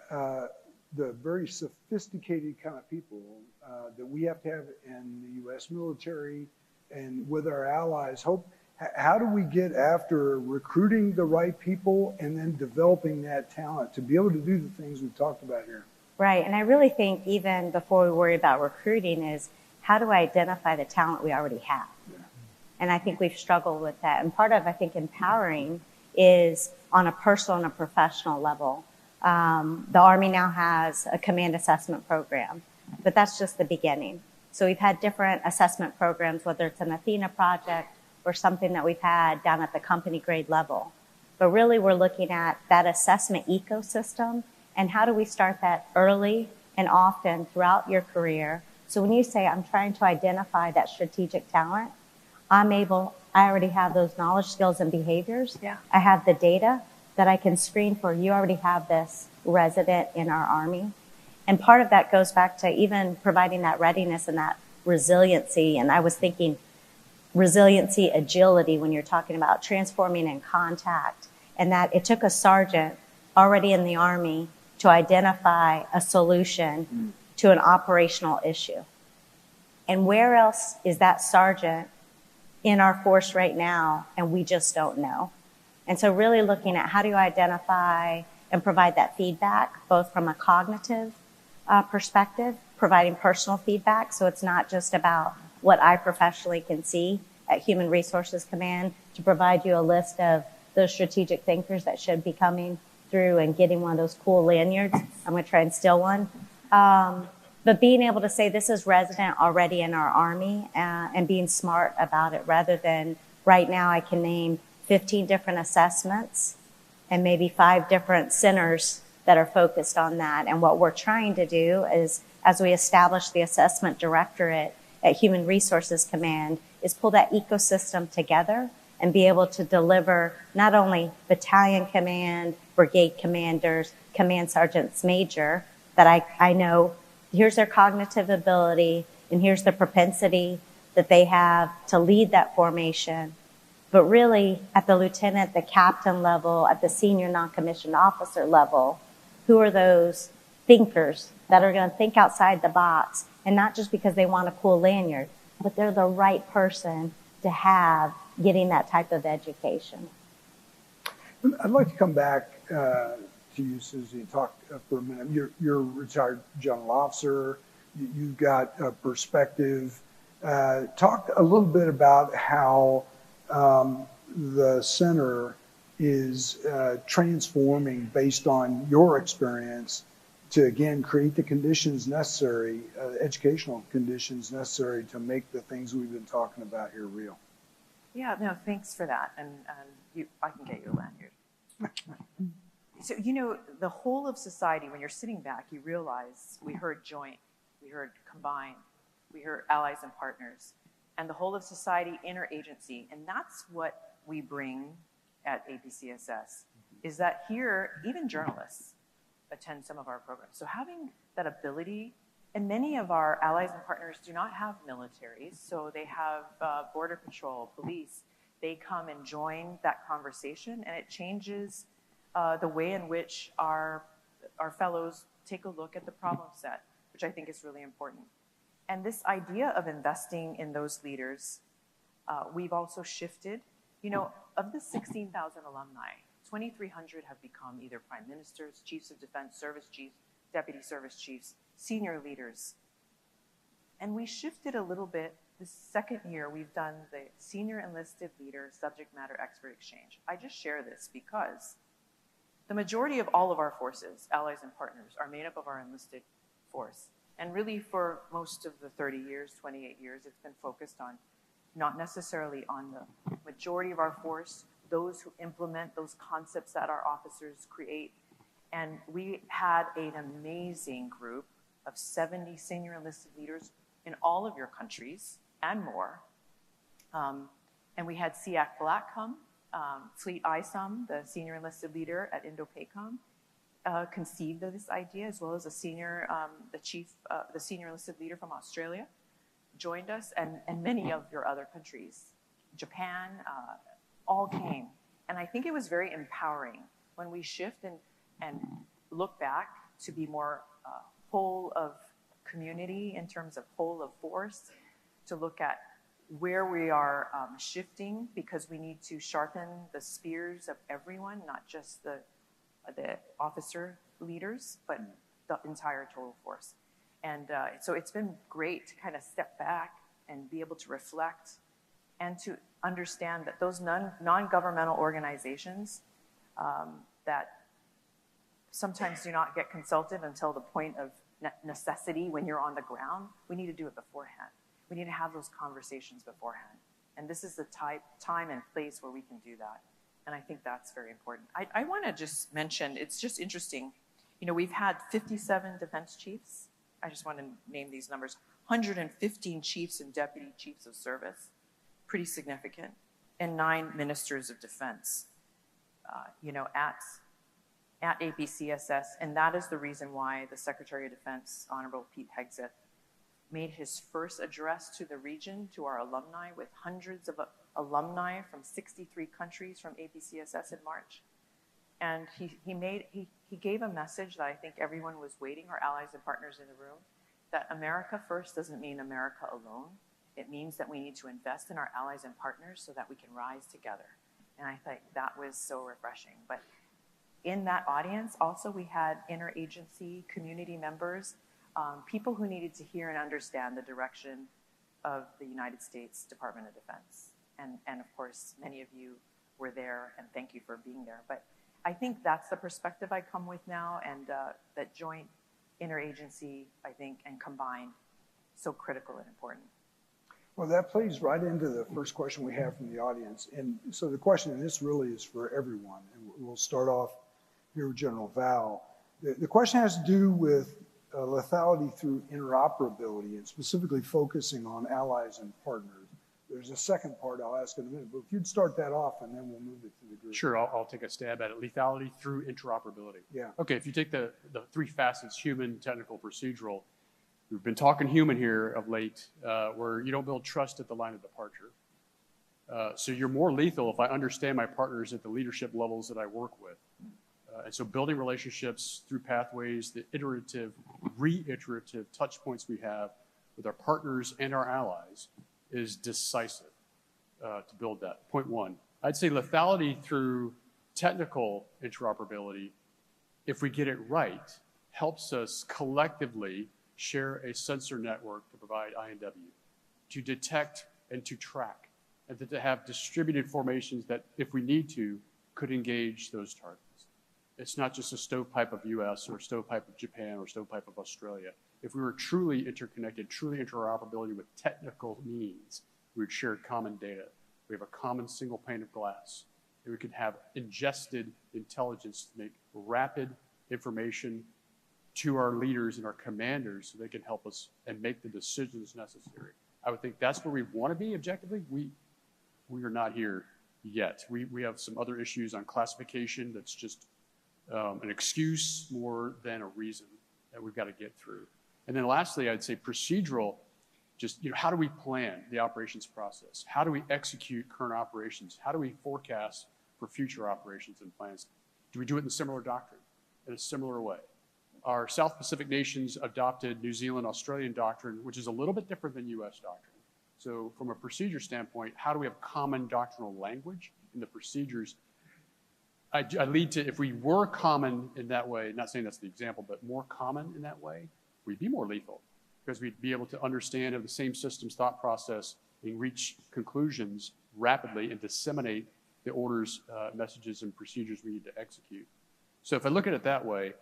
the very sophisticated kind of people that we have to have in the U.S. military and with our allies. How do we get after recruiting the right people and then developing that talent to be able to do the things we've talked about here? Right, and I really think even before we worry about recruiting is how do I identify the talent we already have? Yeah. And I think we've struggled with that. And part of, I think, empowering is on a personal and a professional level. The Army now has a command assessment program, but that's just the beginning. So we've had different assessment programs, whether it's an Athena project or something that we've had down at the company grade level. But really, we're looking at that assessment ecosystem and how do we start that early and often throughout your career. So when you say, I'm trying to identify that strategic talent, I already have those knowledge, skills, and behaviors. Yeah. I have the data that I can screen for. You already have this resident in our Army. And part of that goes back to even providing that readiness and that resiliency. And I was thinking resiliency, agility, when you're talking about transforming in contact. And that it took a sergeant already in the Army to identify a solution to an operational issue. And where else is that sergeant in our force right now, and we just don't know? And so really looking at how do you identify and provide that feedback, both from a cognitive perspective, providing personal feedback, so it's not just about what I professionally can see at Human Resources Command, to provide you a list of those strategic thinkers that should be coming through and getting one of those cool lanyards. I'm going to try and steal one. But being able to say this is resident already in our Army and being smart about it, rather than right now I can name 15 different assessments and maybe 5 different centers that are focused on that. And what we're trying to do is, as we establish the assessment directorate at Human Resources Command, is pull that ecosystem together and be able to deliver not only battalion command, brigade commanders, command sergeants major, that I know here's their cognitive ability and here's the propensity that they have to lead that formation. But really, at the lieutenant, the captain level, at the senior non-commissioned officer level, who are those thinkers that are going to think outside the box, and not just because they want a cool lanyard, but they're the right person to have getting that type of education. I'd like to come back to you, Susie, and talk for a minute. You're a retired general officer. You've got a perspective. Talk a little bit about how the center is transforming based on your experience to, again, create the conditions necessary, educational conditions necessary to make the things we've been talking about here real. Yeah, no, thanks for that. And I can get you a lanyard. So, the whole of society, when you're sitting back, you realize we heard joint, we heard combined, we heard allies and partners, and the whole of society, interagency. And that's what we bring at APCSS, is that here, even journalists attend some of our programs. So having that ability, and many of our allies and partners do not have militaries, so they have border patrol, police. They come and join that conversation, and it changes the way in which our fellows take a look at the problem set, which I think is really important. And this idea of investing in those leaders, we've also shifted. Of the 16,000 alumni, 2,300 have become either prime ministers, chiefs of defense, service chiefs, deputy service chiefs, senior leaders. And we shifted a little bit. This second year, we've done the Senior Enlisted Leader Subject Matter Expert Exchange. I just share this because the majority of all of our forces, allies and partners, are made up of our enlisted force. And really for most of the 30 years, 28 years, it's been focused on not necessarily on the majority of our force, those who implement those concepts that our officers create. And we had an amazing group of 70 senior enlisted leaders in all of your countries and more. And we had SEAC Black come, Fleet ISOM, the senior enlisted leader at Indo-Pacific, conceived of this idea, as well as the senior enlisted leader from Australia joined us, and many of your other countries, Japan, all came. And I think it was very empowering when we shift and look back to be more whole of community in terms of whole of force, to look at where we are shifting, because we need to sharpen the spears of everyone, not just the officer leaders, but the entire total force. And so it's been great to kind of step back and be able to reflect and to understand that those non-governmental organizazations that sometimes do not get consulted until the point of necessity when you're on the ground, we need to do it beforehand. We need to have those conversations beforehand. And this is the time and place where we can do that. And I think that's very important. I want to just mention, it's just interesting. You know, we've had 57 defense chiefs. I just want to name these numbers. 115 chiefs and deputy chiefs of service, pretty significant, and 9 ministers of defense, you know, at APCSS. And that is the reason why the Secretary of Defense, Honorable Pete Hegseth, made his first address to the region, to our alumni, with hundreds of alumni from 63 countries from APCSS in March. And he gave a message that I think everyone was waiting, our allies and partners in the room, that America first doesn't mean America alone. It means that we need to invest in our allies and partners so that we can rise together. And I think that was so refreshing. But in that audience, also, we had interagency community members, people who needed to hear and understand the direction of the United States Department of Defense. And of course, many of you were there, and thank you for being there. But I think that's the perspective I come with now, and that joint interagency, I think, and combined, so critical and important. Well, that plays right into the first question we have from the audience. And so the question, and this really is for everyone, and we'll start off here with General Val. The question has to do with lethality through interoperability, and specifically focusing on allies and partners. There's a second part I'll ask in a minute, but if you'd start that off, and then we'll move it to the group. Sure, I'll take a stab at it. Lethality through interoperability. Yeah. Okay, if you take the 3 facets, human, technical, procedural, we've been talking human here of late, where you don't build trust at the line of departure. So you're more lethal if I understand my partners at the leadership levels that I work with. And so building relationships through pathways, the iterative, reiterative touch points we have with our partners and our allies is decisive to build that. Point 1. I'd say lethality through technical interoperability, if we get it right, helps us collectively share a sensor network to provide INW, to detect and to track, and to have distributed formations that, if we need to, could engage those targets. It's not just a stovepipe of US or a stovepipe of Japan or a stovepipe of Australia. If we were truly interconnected, truly interoperability with technical means, we would share common data. We have a common single pane of glass. And we could have ingested intelligence to make rapid information to our leaders and our commanders so they can help us and make the decisions necessary. I would think that's where we want to be objectively. We are not here yet. We have some other issues on classification that's just an excuse more than a reason that we've got to get through. And then lastly, I'd say procedural, just, you know, how do we plan the operations process? How do we execute current operations? How do we forecast for future operations and plans? Do we do it in a similar doctrine, in a similar way? Our South Pacific nations adopted New Zealand, Australian doctrine, which is a little bit different than US doctrine. So from a procedure standpoint, how do we have common doctrinal language in the procedures? I lead to, if we were common in that way, not saying that's the example, but more common in that way, we'd be more lethal because we'd be able to understand of the same system's thought process and reach conclusions rapidly and disseminate the orders, messages, and procedures we need to execute. So if I look at it that way,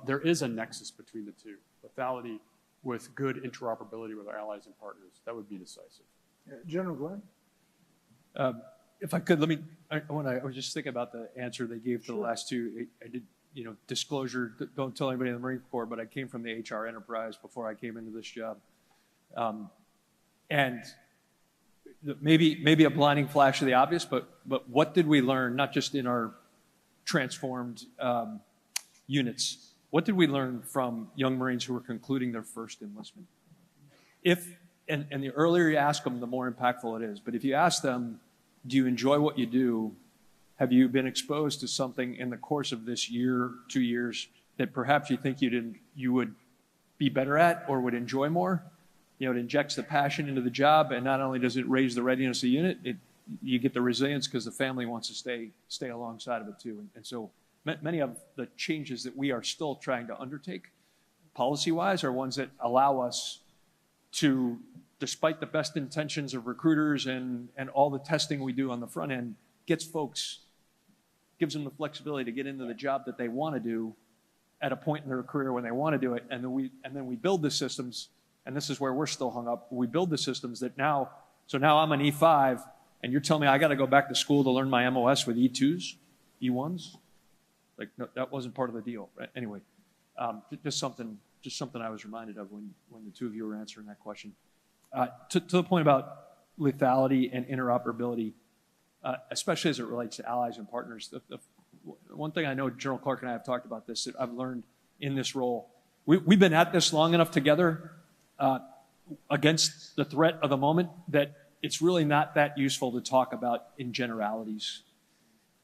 there is a nexus between the two. Lethality with good interoperability with our allies and partners, that would be decisive. General Glenn? If I could, I was just thinking about the answer they gave to the last two. I did, you know, disclosure, don't tell anybody in the Marine Corps, but I came from the HR enterprise before I came into this job. And maybe a blinding flash of the obvious, but what did we learn, not just in our transformed units, what did we learn from young Marines who were concluding their first enlistment? And the earlier you ask them, the more impactful it is. But if you ask them, do you enjoy what you do? Have you been exposed to something in the course of this year, 2 years, that perhaps you think you would be better at or would enjoy more? You know, it injects the passion into the job, and not only does it raise the readiness of the unit, you get the resilience because the family wants to stay alongside of it too. And so many of the changes that we are still trying to undertake policy-wise are ones that allow us to despite the best intentions of recruiters and all the testing we do on the front end, gives them the flexibility to get into the job that they want to do at a point in their career when they want to do it. And then we build the systems, and this is where we're still hung up. We build the systems that now I'm an E5, and you're telling me I got to go back to school to learn my MOS with E2s, E1s? Like, no, that wasn't part of the deal, right? Anyway, just something I was reminded of when the two of you were answering that question. To the point about lethality and interoperability, especially as it relates to allies and partners, the one thing I know General Clark and I have talked about this, that I've learned in this role, we've been at this long enough together against the threat of the moment that it's really not that useful to talk about in generalities.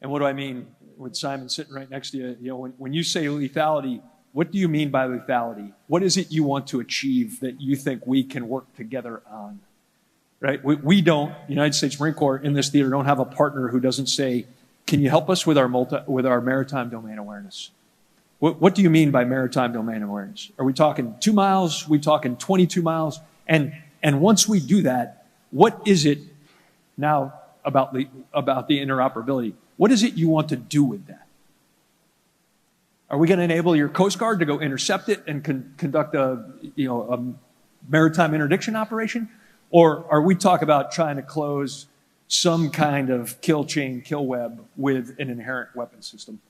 And what do I mean? With Simon sitting right next to you, you know, when you say lethality, what do you mean by lethality? What is it you want to achieve that you think we can work together on? Right? We don't, United States Marine Corps in this theater don't have a partner who doesn't say, can you help us with our maritime domain awareness? What do you mean by maritime domain awareness? Are we talking 2 miles? Are we talking 22 miles? And once we do that, what is it now about the interoperability? What is it you want to do with that? Are we going to enable your Coast Guard to go intercept it and conduct a maritime interdiction operation? Or are we talking about trying to close some kind of kill chain, kill web with an inherent weapon system?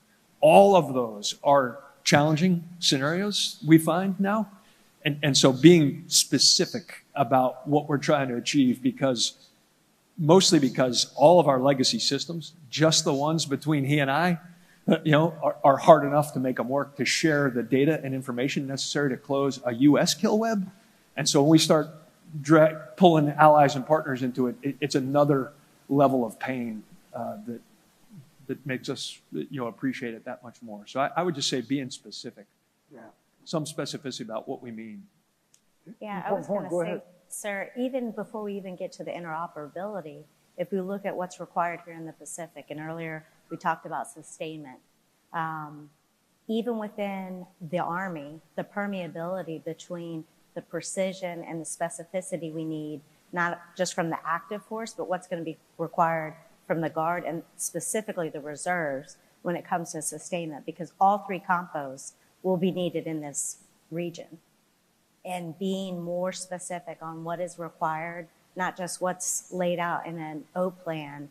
All of those are challenging scenarios we find now. And so being specific about what we're trying to achieve, mostly because all of our legacy systems, just the ones between he and I, are hard enough to make them work to share the data and information necessary to close a U.S. kill web. And so when we start pulling allies and partners into it, it's another level of pain that makes us appreciate it that much more. So I would just say being specific. Yeah. Some specificity about what we mean. Yeah, I was going to say, sir, even before we even get to the interoperability, if we look at what's required here in the Pacific, and earlier we talked about sustainment, even within the Army, the permeability between the precision and the specificity we need, not just from the active force, but what's going to be required from the Guard and specifically the reserves when it comes to sustainment, because all three compos will be needed in this region. And being more specific on what is required, not just what's laid out in an O plan,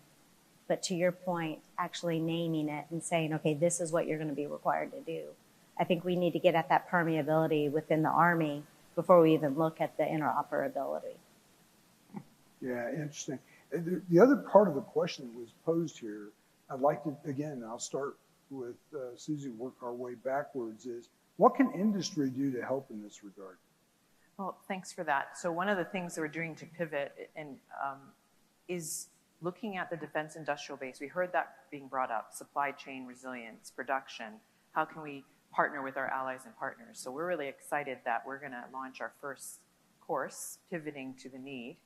but to your point, actually naming it and saying, okay, this is what you're going to be required to do. I think we need to get at that permeability within the Army before we even look at the interoperability. Yeah, interesting. The other part of the question that was posed here, I'd like to, again, I'll start with Susie, work our way backwards, is what can industry do to help in this regard? Well, thanks for that. So one of the things that we're doing to pivot is looking at the defense industrial base. We heard that being brought up, supply chain resilience, production. How can we partner with our allies and partners? So we're really excited that we're going to launch our first course, Pivoting to the Need,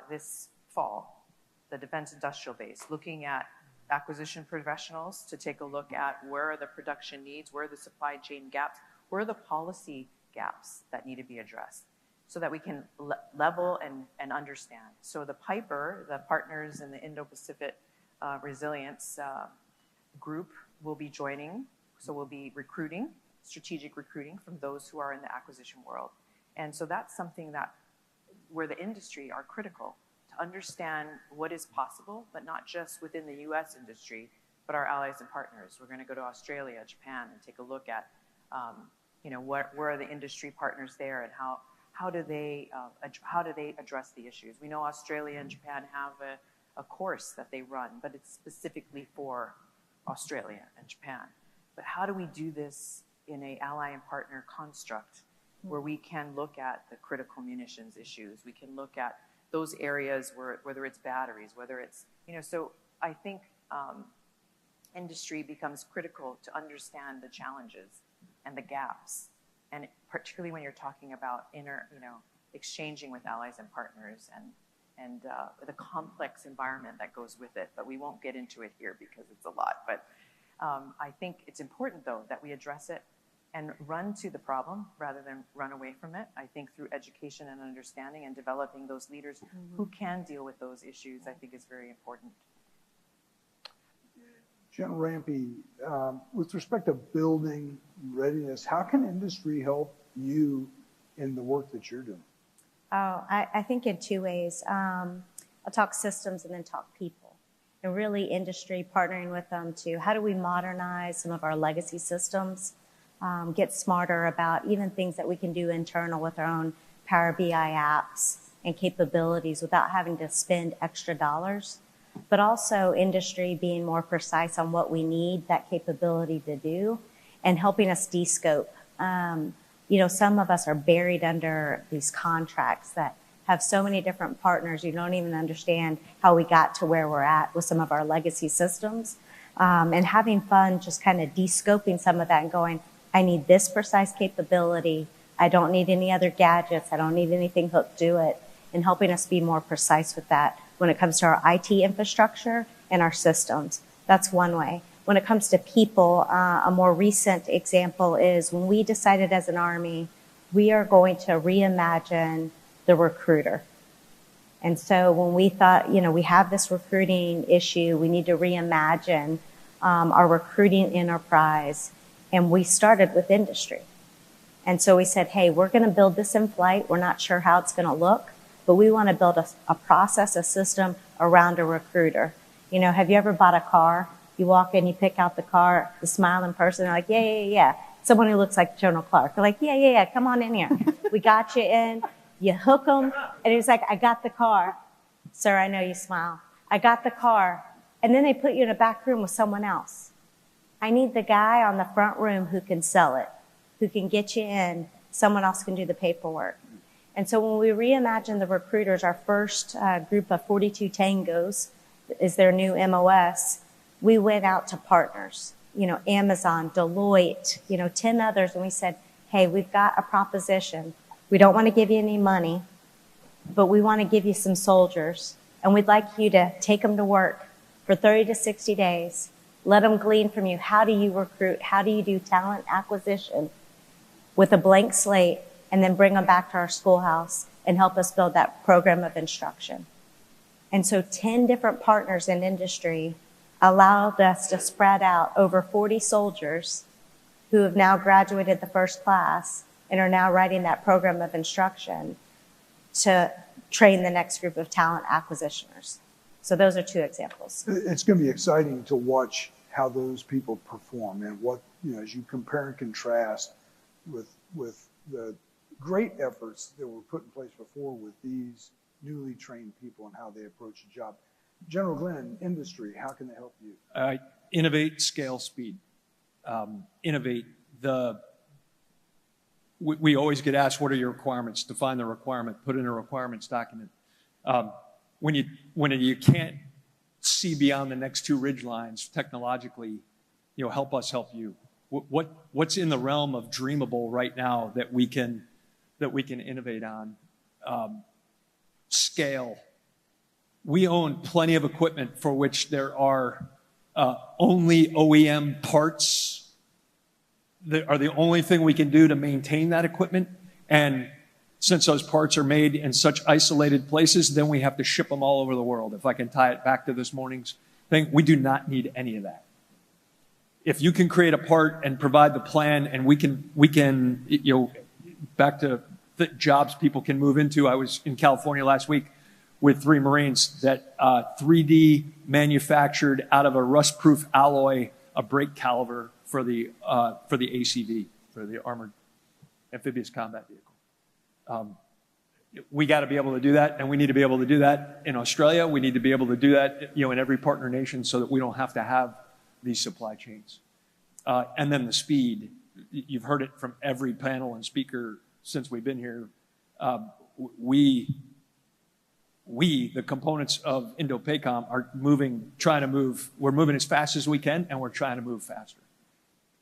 this fall, the defense industrial base, looking at acquisition professionals to take a look at where are the production needs, where are the supply chain gaps, where are the policy gaps that need to be addressed so that we can level and understand. So the PIPER, the Partners in the Indo-Pacific Resilience group, will be joining. So we'll be recruiting, strategic recruiting from those who are in the acquisition world. And so that's something that where the industry are critical to understand what is possible, but not just within the US industry, but our allies and partners. We're going to go to Australia, Japan, and take a look at where are the industry partners there and how do they address the issues. We know Australia and Japan have a course that they run, but it's specifically for Australia and Japan. But how do we do this in an ally and partner construct where we can look at the critical munitions issues? We can look at those areas whether it's batteries, whether it's, so I think industry becomes critical to understand the challenges and the gaps, and particularly when you're talking about exchanging with allies and partners and the complex environment that goes with it. But we won't get into it here because it's a lot. But I think it's important, though, that we address it and run to the problem rather than run away from it. I think through education and understanding and developing those leaders who can deal with those issues, I think is very important. General Rampey, with respect to building readiness, how can industry help you in the work that you're doing? Oh, I think in two ways. I'll talk systems and then talk people. And really industry, partnering with them to how do we modernize some of our legacy systems, get smarter about even things that we can do internal with our own Power BI apps and capabilities without having to spend extra dollars. But also industry being more precise on what we need that capability to do and helping us de-scope. Some of us are buried under these contracts that have so many different partners. You don't even understand how we got to where we're at with some of our legacy systems. And having fun just kind of de-scoping some of that and going, I need this precise capability. I don't need any other gadgets. I don't need anything hooked to it. And helping us be more precise with that when it comes to our IT infrastructure and our systems. That's one way. When it comes to people, a more recent example is when we decided as an Army, we are going to reimagine the recruiter. And so when we thought, we have this recruiting issue, we need to reimagine our recruiting enterprise. And we started with industry. And so we said, hey, we're going to build this in flight. We're not sure how it's going to look, but we want to build a process, a system around a recruiter. Have you ever bought a car? You walk in, you pick out the car, the smiling person, they're like, yeah. Someone who looks like General Clark. They're like, yeah, come on in here. We got you in, you hook them, and he's like, I got the car. Sir, I know you smile. I got the car. And then they put you in a back room with someone else. I need the guy on the front room who can sell it, who can get you in. Someone else can do the paperwork. And so when we reimagined the recruiters, our first group of 42 tangos is their new MOS, we went out to partners, Amazon, Deloitte, 10 others, and we said, hey, we've got a proposition. We don't want to give you any money, but we want to give you some soldiers, and we'd like you to take them to work for 30 to 60 days. Let them glean from you. How do you recruit? How do you do talent acquisition with a blank slate, and then bring them back to our schoolhouse and help us build that program of instruction? And so 10 different partners in industry allowed us to spread out over 40 soldiers who have now graduated the first class and are now writing that program of instruction to train the next group of talent acquisitioners. So those are two examples. It's going to be exciting to watch how those people perform and what, as you compare and contrast with the great efforts that were put in place before with these newly trained people and how they approach a job. General Glenn, industry, how can they help you? Innovate, scale, speed. Innovate. We always get asked, what are your requirements? Define the requirement, put in a requirements document. When you can't see beyond the next two ridge lines technologically, help us help you. What's in the realm of dreamable right now that we can innovate on? Scale. We own plenty of equipment for which there are only OEM parts that are the only thing we can do to maintain that equipment. And since those parts are made in such isolated places, then we have to ship them all over the world. If I can tie it back to this morning's thing, we do not need any of that. If you can create a part and provide the plan, and we can, back to the jobs people can move into. I was in California last week with 3 Marines that 3D manufactured out of a rust-proof alloy a brake caliper for the ACV, for the Armored Amphibious Combat Vehicle. We got to be able to do that, and we need to be able to do that in Australia. We need to be able to do that, in every partner nation, so that we don't have to have these supply chains. And then the speed. You've heard it from every panel and speaker since we've been here. The components of Indo-PACOM are we're moving as fast as we can, and we're trying to move faster.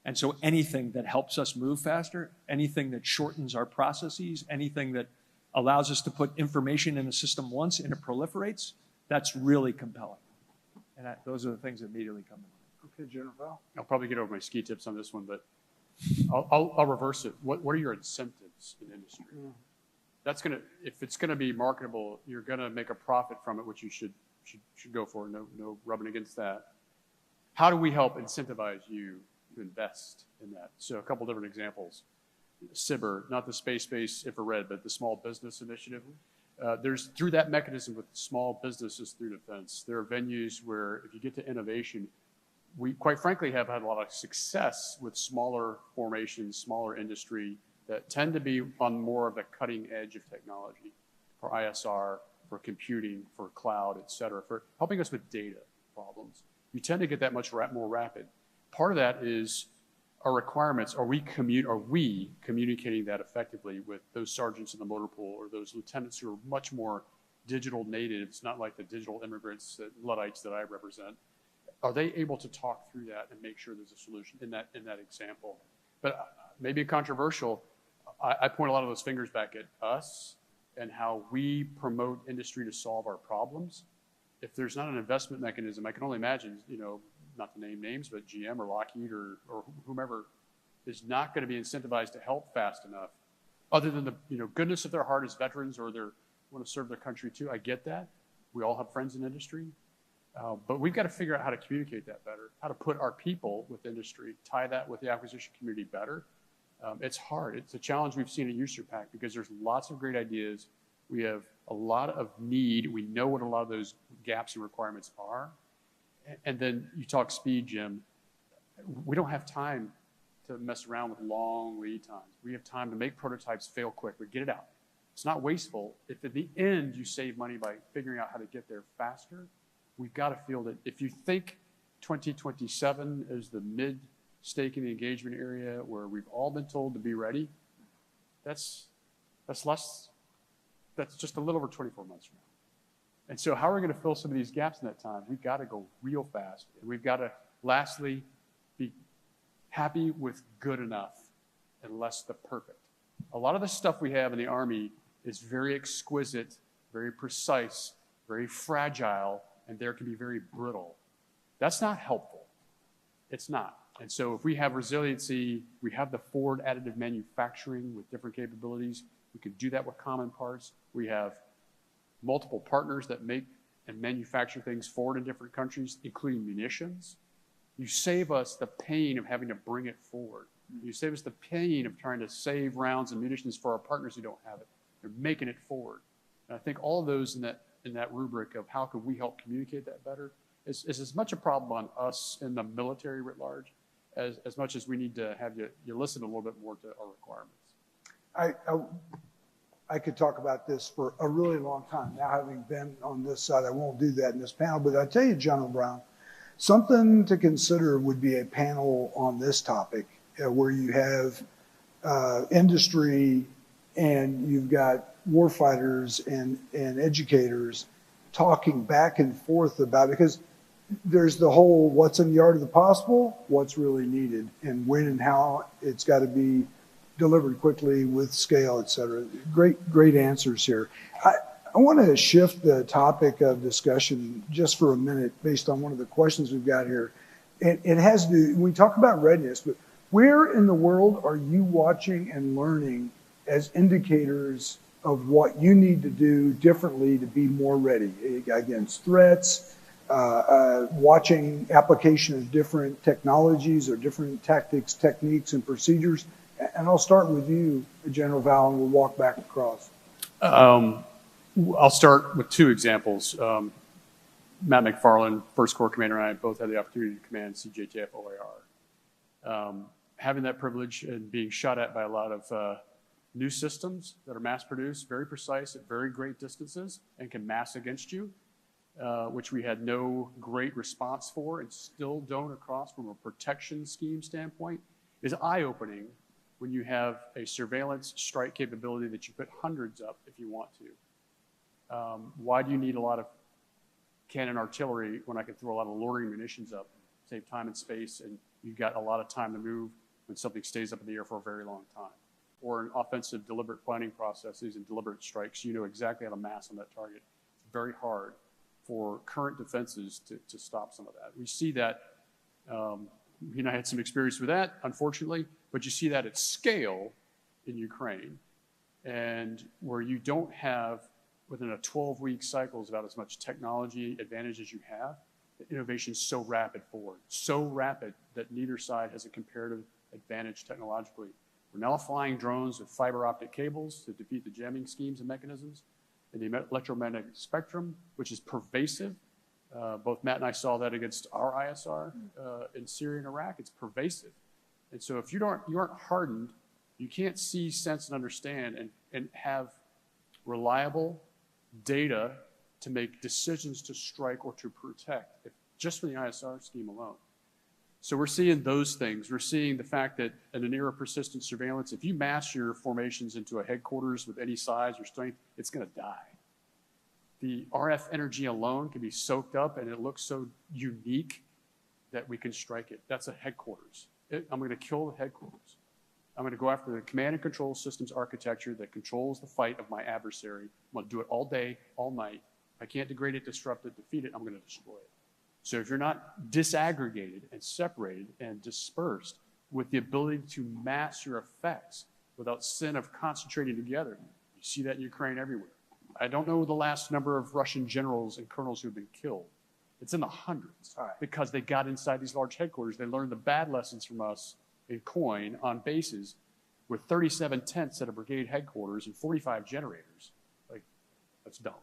And so anything that helps us move faster, anything that shortens our processes, anything that allows us to put information in the system once and it proliferates, that's really compelling. And those are the things that immediately come to mind. Okay, Jennifer. I'll probably get over my ski tips on this one, but I'll reverse it. What are your incentives in industry? That's gonna, if it's gonna be marketable, you're gonna make a profit from it, which you should go for. No rubbing against that. How do we help incentivize you to invest in that? So a couple different examples. SBIR, not the space-based infrared, but the small business initiative. There's through that mechanism with small businesses through defense, there are venues where if you get to innovation, we quite frankly have had a lot of success with smaller formations, smaller industry that tend to be on more of the cutting edge of technology for ISR, for computing, for cloud, et cetera, for helping us with data problems. You tend to get that much more rapid. Part of that is our requirements. Are we communicating that effectively with those sergeants in the motor pool or those lieutenants who are much more digital natives, not like the digital immigrants, Luddites that I represent? Are they able to talk through that and make sure there's a solution in that example? But maybe controversial, I point a lot of those fingers back at us and how we promote industry to solve our problems. If there's not an investment mechanism, I can only imagine, not to name names, but GM or Lockheed or whomever is not going to be incentivized to help fast enough, other than the goodness of their heart as veterans or they want to serve their country too. I get that. We all have friends in industry. But we've got to figure out how to communicate that better, how to put our people with industry, tie that with the acquisition community better. It's hard. It's a challenge we've seen at USERPAC because there's lots of great ideas. We have a lot of need. We know what a lot of those gaps and requirements are. And then you talk speed, Jim. We don't have time to mess around with long lead times. We have time to make prototypes fail quickly, get it out. It's not wasteful. If at the end you save money by figuring out how to get there faster, we've got to feel that if you think 2027 is the mid-stake in the engagement area where we've all been told to be ready, that's just a little over 24 months from now. And so how are we going to fill some of these gaps in that time? We've got to go real fast. And we've got to, lastly, be happy with good enough and less the perfect. A lot of the stuff we have in the Army is very exquisite, very precise, very fragile, and there can be very brittle. That's not helpful. It's not. And so if we have resiliency, we have the forward additive manufacturing with different capabilities. We can do that with common parts. We have multiple partners that make and manufacture things forward in different countries, including munitions. You save us the pain of having to bring it forward. You save us the pain of trying to save rounds and munitions for our partners who don't have it. They're making it forward. And I think all of those in that rubric of how can we help communicate that better is as much a problem on us in the military writ large as much as we need to have you listen a little bit more to our requirements. I could talk about this for a really long time. Now, having been on this side, I won't do that in this panel, but I tell you, General Brown, something to consider would be a panel on this topic where you have industry and you've got warfighters and educators talking back and forth about it, because there's the whole what's in the art of the possible, what's really needed, and when and how it's got to be delivered quickly with scale, et cetera. Great answers here. I want to shift the topic of discussion just for a minute based on one of the questions we've got here. It has to do, we talk about readiness, but where in the world are you watching and learning as indicators of what you need to do differently to be more ready against threats, watching application of different technologies or different tactics, techniques, and procedures? And I'll start with you, General Val, and we'll walk back across. I'll start with two examples. Matt McFarland, First Corps Commander, and I both had the opportunity to command CJTF OAR. Having that privilege and being shot at by a lot of new systems that are mass-produced, very precise at very great distances, and can mass against you, which we had no great response for and still don't across from a protection scheme standpoint, is eye-opening when you have a surveillance strike capability that you put hundreds up if you want to. Why do you need a lot of cannon artillery when I can throw a lot of loitering munitions up, save time and space, and you've got a lot of time to move when something stays up in the air for a very long time? Or in offensive deliberate planning processes and deliberate strikes, you know exactly how to mass on that target. It's very hard for current defenses to stop some of that. We see that I had some experience with that, unfortunately, but you see that at scale in Ukraine, and where you don't have, within a 12-week cycle, is about as much technology advantage as you have. The innovation is so rapid forward, so rapid that neither side has a comparative advantage technologically. We're now flying drones with fiber optic cables to defeat the jamming schemes and mechanisms in the electromagnetic spectrum, which is pervasive. Both Matt and I saw that against our ISR in Syria and Iraq. It's pervasive. And so if you aren't hardened, you can't see, sense, and understand and have reliable data to make decisions to strike or to protect, just from the ISR scheme alone. So we're seeing those things. We're seeing the fact that in an era of persistent surveillance, if you mass your formations into a headquarters with any size or strength, it's going to die. The RF energy alone can be soaked up, and it looks so unique that we can strike it. That's a headquarters. I'm going to kill the headquarters. I'm going to go after the command and control systems architecture that controls the fight of my adversary. I'm going to do it all day, all night. If I can't degrade it, disrupt it, defeat it, I'm going to destroy it. So if you're not disaggregated and separated and dispersed with the ability to mass your effects without sin of concentrating together, you see that in Ukraine everywhere. I don't know the last number of Russian generals and colonels who have been killed. It's in the hundreds because they got inside these large headquarters. They learned the bad lessons from us in coin on bases with 37 tents at a brigade headquarters and 45 generators. Like, that's dumb.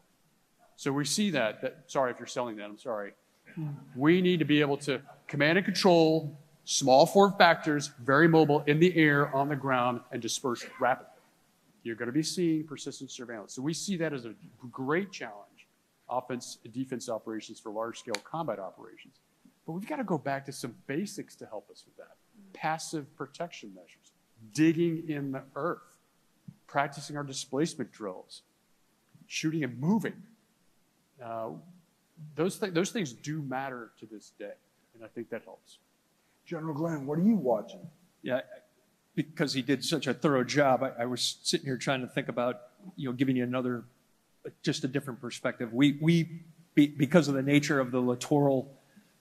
So we see that sorry if you're selling that, I'm sorry. We need to be able to command and control small form factors, very mobile, in the air, on the ground, and disperse rapidly. You're going to be seeing persistent surveillance. So we see that as a great challenge, offense and defense operations for large-scale combat operations. But we've got to go back to some basics to help us with that. Passive protection measures, digging in the earth, practicing our displacement drills, shooting and moving. Those things do matter to this day, and I think that helps. General Glenn, what are you watching? Yeah, because he did such a thorough job, I was sitting here trying to think about, giving you another, just a different perspective. Because of the nature of the littoral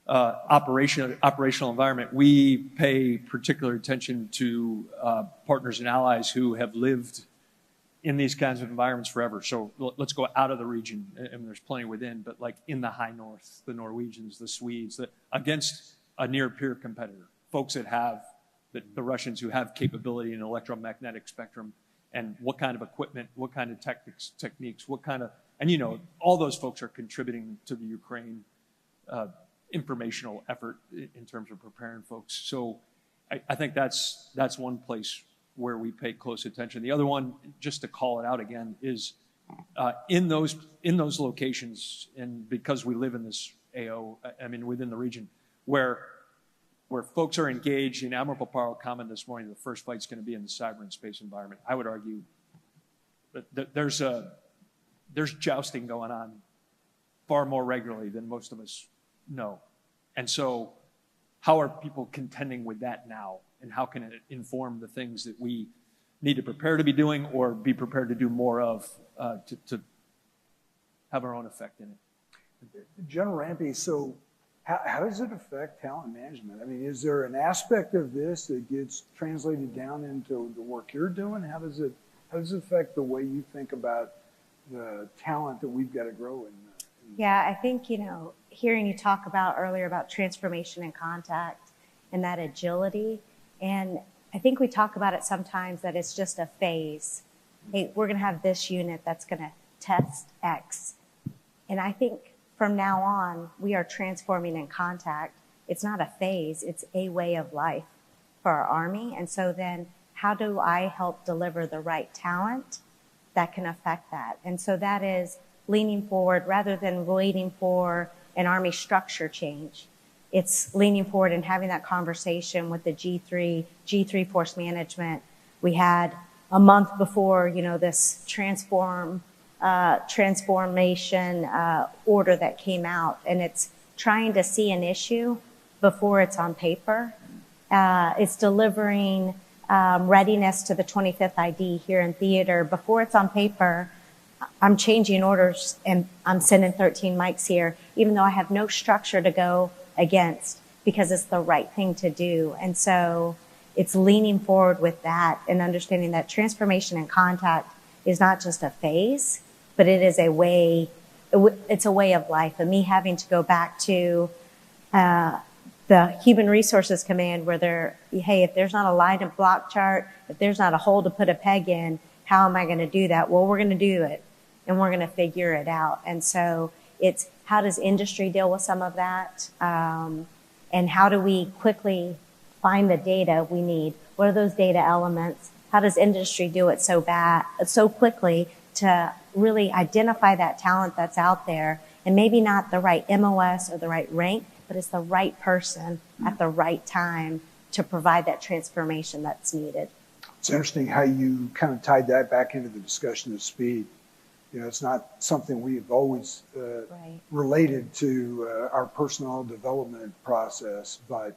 operational environment, we pay particular attention to partners and allies who have lived in these kinds of environments forever. So let's go out of the region, and there's plenty within, but like in the high north, the Norwegians, the Swedes, against a near-peer competitor, folks that have, the Russians who have capability in electromagnetic spectrum, and what kind of equipment, what kind of techniques, and all those folks are contributing to the Ukraine informational effort in terms of preparing folks. So I think that's one place where we pay close attention. The other one, just to call it out again, is in those locations, and because we live in this within the region, where folks are engaged, and Admiral Paparo commented this morning, the first fight's going to be in the cyber and space environment. I would argue that there's jousting going on far more regularly than most of us know. And so how are people contending with that now? And how can it inform the things that we need to prepare to be doing or be prepared to do more of to have our own effect in it? General Rampey, so how does it affect talent management? I mean, is there an aspect of this that gets translated down into the work you're doing? How does it affect the way you think about the talent that we've got to grow in? Yeah, I think, hearing you talk about earlier about transformation and contact and that agility, and I think we talk about it sometimes that it's just a phase. Hey, we're going to have this unit that's going to test X. And I think from now on, we are transforming in contact. It's not a phase, it's a way of life for our Army. And so then how do I help deliver the right talent that can affect that? And so that is leaning forward rather than waiting for an Army structure change. It's leaning forward and having that conversation with the G3 Force Management. We had a month before, this transformation order that came out, and it's trying to see an issue before it's on paper. It's delivering readiness to the 25th ID here in theater before it's on paper. I'm changing orders and I'm sending 13 mics here, even though I have no structure to go against. because it's the right thing to do. And so it's leaning forward with that and understanding that transformation and contact is not just a phase, but it is a way, it's a way of life. And me having to go back to the Human Resources Command where hey, if there's not a line and block chart, if there's not a hole to put a peg in, how am I going to do that? Well, we're going to do it, and we're going to figure it out. And so it's how does industry deal with some of that? And how do we quickly find the data we need? What are those data elements? How does industry do it so quickly to really identify that talent that's out there, and maybe not the right MOS or the right rank, but it's the right person at the right time to provide that transformation that's needed. It's interesting how you kind of tied that back into the discussion of speed. You know, it's not something we've always related to our personnel development process, but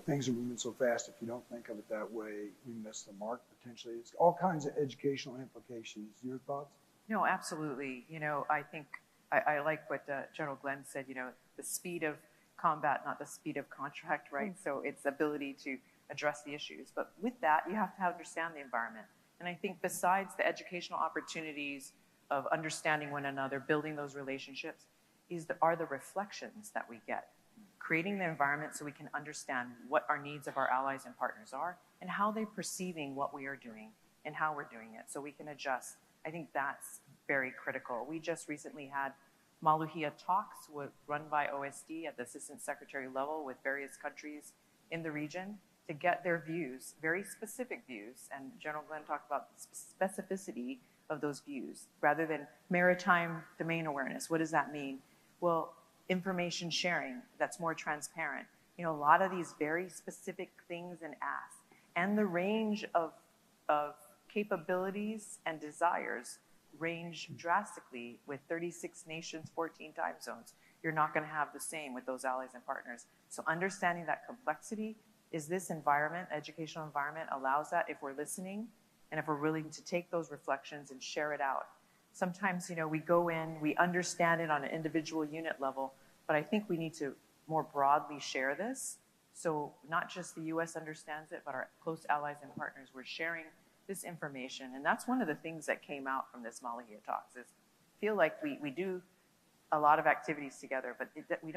things are moving so fast. If you don't think of it that way, we miss the mark potentially. It's all kinds of educational implications. Your thoughts? No, absolutely. You know, I think I like what General Glenn said, you know, the speed of combat, not the speed of contract, right? So it's the ability to address the issues. But with that, you have to understand the environment. And I think besides the educational opportunities of understanding one another, building those relationships, are the reflections that we get. Creating the environment so we can understand what our needs of our allies and partners are and how they're perceiving what we are doing and how we're doing it so we can adjust. I think that's very critical. We just recently had Maluhia talks run by OSD at the Assistant Secretary level with various countries in the region to get their views, very specific views. And General Glenn talked about the specificity of those views rather than maritime domain awareness. What does that mean? Well, information sharing that's more transparent. You know, a lot of these very specific things and asks and the range of capabilities and desires range drastically with 36 nations, 14 time zones. You're not going to have the same with those allies and partners. So understanding that complexity is this environment, educational environment, allows that if we're listening and if we're willing to take those reflections and share it out. Sometimes, you know, we go in, we understand it on an individual unit level, but I think we need to more broadly share this. So not just the U.S. understands it, but our close allies and partners, we're sharing this information. And that's one of the things that came out from this Maluhia talks is feel like we do a lot of activities together, but we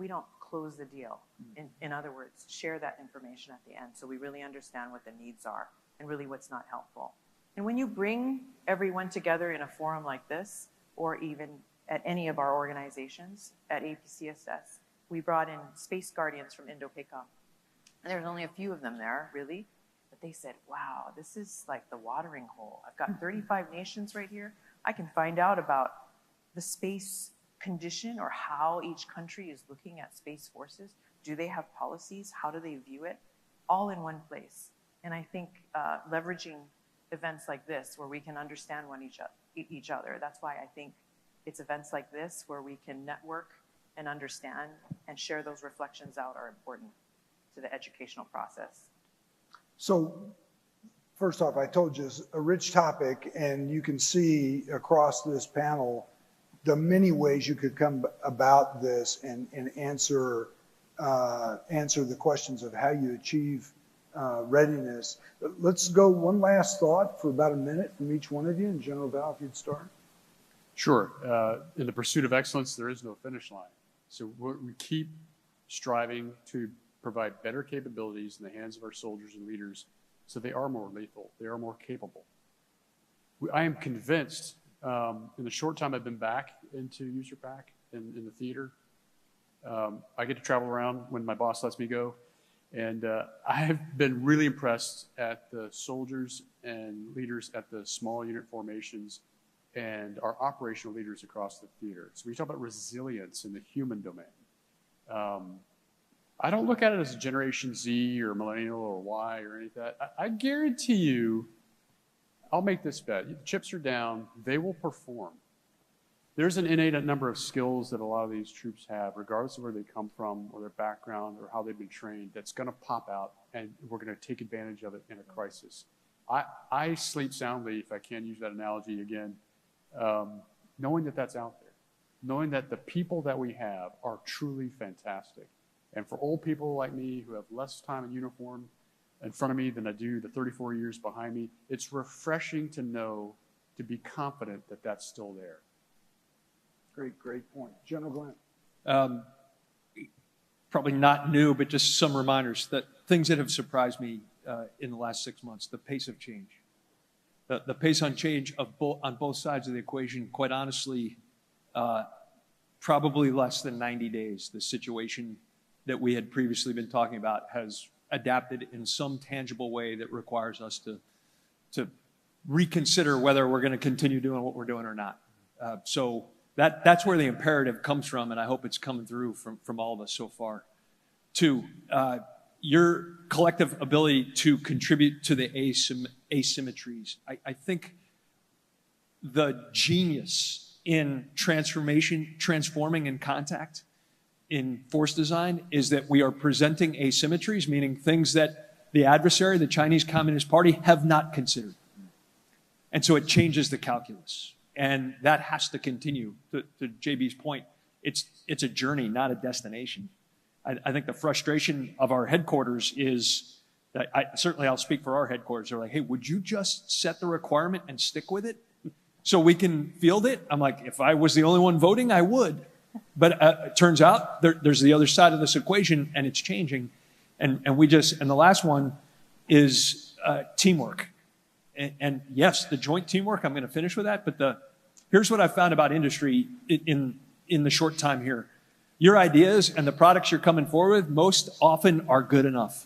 don't close the deal. In other words, share that information at the end so we really understand what the needs are and really what's not helpful. And when you bring everyone together in a forum like this, or even at any of our organizations, at APCSS, we brought in Space Guardians from Indo-Pacific. And there's only a few of them there, really. But they said, wow, this is like the watering hole. I've got 35 nations right here. I can find out about the space condition or how each country is looking at space forces. Do they have policies? How do they view it? All in one place. And I think leveraging events like this where we can understand each other. That's why I think it's events like this where we can network and understand and share those reflections out are important to the educational process. So first off, I told you it's a rich topic, and you can see across this panel the many ways you could come about this and answer the questions of how you achieve readiness. Let's go one last thought for about a minute from each one of you. And General Val, if you'd start. Sure. In the pursuit of excellence, there is no finish line. So we keep striving to provide better capabilities in the hands of our soldiers and leaders so they are more lethal, they are more capable. I am convinced, in the short time I've been back into USAPAC in the theater, I get to travel around when my boss lets me go, and I have been really impressed at the soldiers and leaders at the small unit formations and our operational leaders across the theater. So we talk about resilience in the human domain. I don't look at it as a Generation Z or Millennial or Y or any of that. I guarantee you, I'll make this bet. The chips are down. They will perform. There's an innate number of skills that a lot of these troops have, regardless of where they come from or their background or how they've been trained, that's going to pop out, and we're going to take advantage of it in a crisis. I sleep soundly, if I can use that analogy again, knowing that that's out there, knowing that the people that we have are truly fantastic. And for old people like me who have less time in uniform in front of me than I do the 34 years behind me, it's refreshing to know, to be confident that that's still there. Great point. General Glenn. Probably not new, but just some reminders that things that have surprised me in the last 6 months, the pace of change. The pace on change on both sides of the equation, quite honestly, probably less than 90 days. The situation that we had previously been talking about has adapted in some tangible way that requires us to reconsider whether we're going to continue doing what we're doing or not. So that's where the imperative comes from, and I hope it's coming through from all of us so far. 2, your collective ability to contribute to the asymmetries. I think the genius in transforming in contact in force design is that we are presenting asymmetries, meaning things that the adversary, the Chinese Communist Party, have not considered. And so it changes the calculus. And that has to continue. To JB's point, it's a journey, not a destination. I think the frustration of our headquarters is that certainly I'll speak for our headquarters. They're like, hey, would you just set the requirement and stick with it so we can field it? I'm like, if I was the only one voting, I would. But it turns out there's the other side of this equation, and it's changing. And the last one is teamwork. And yes, the joint teamwork, I'm going to finish with that. But here's what I found about industry in the short time here. Your ideas and the products you're coming forward with most often are good enough.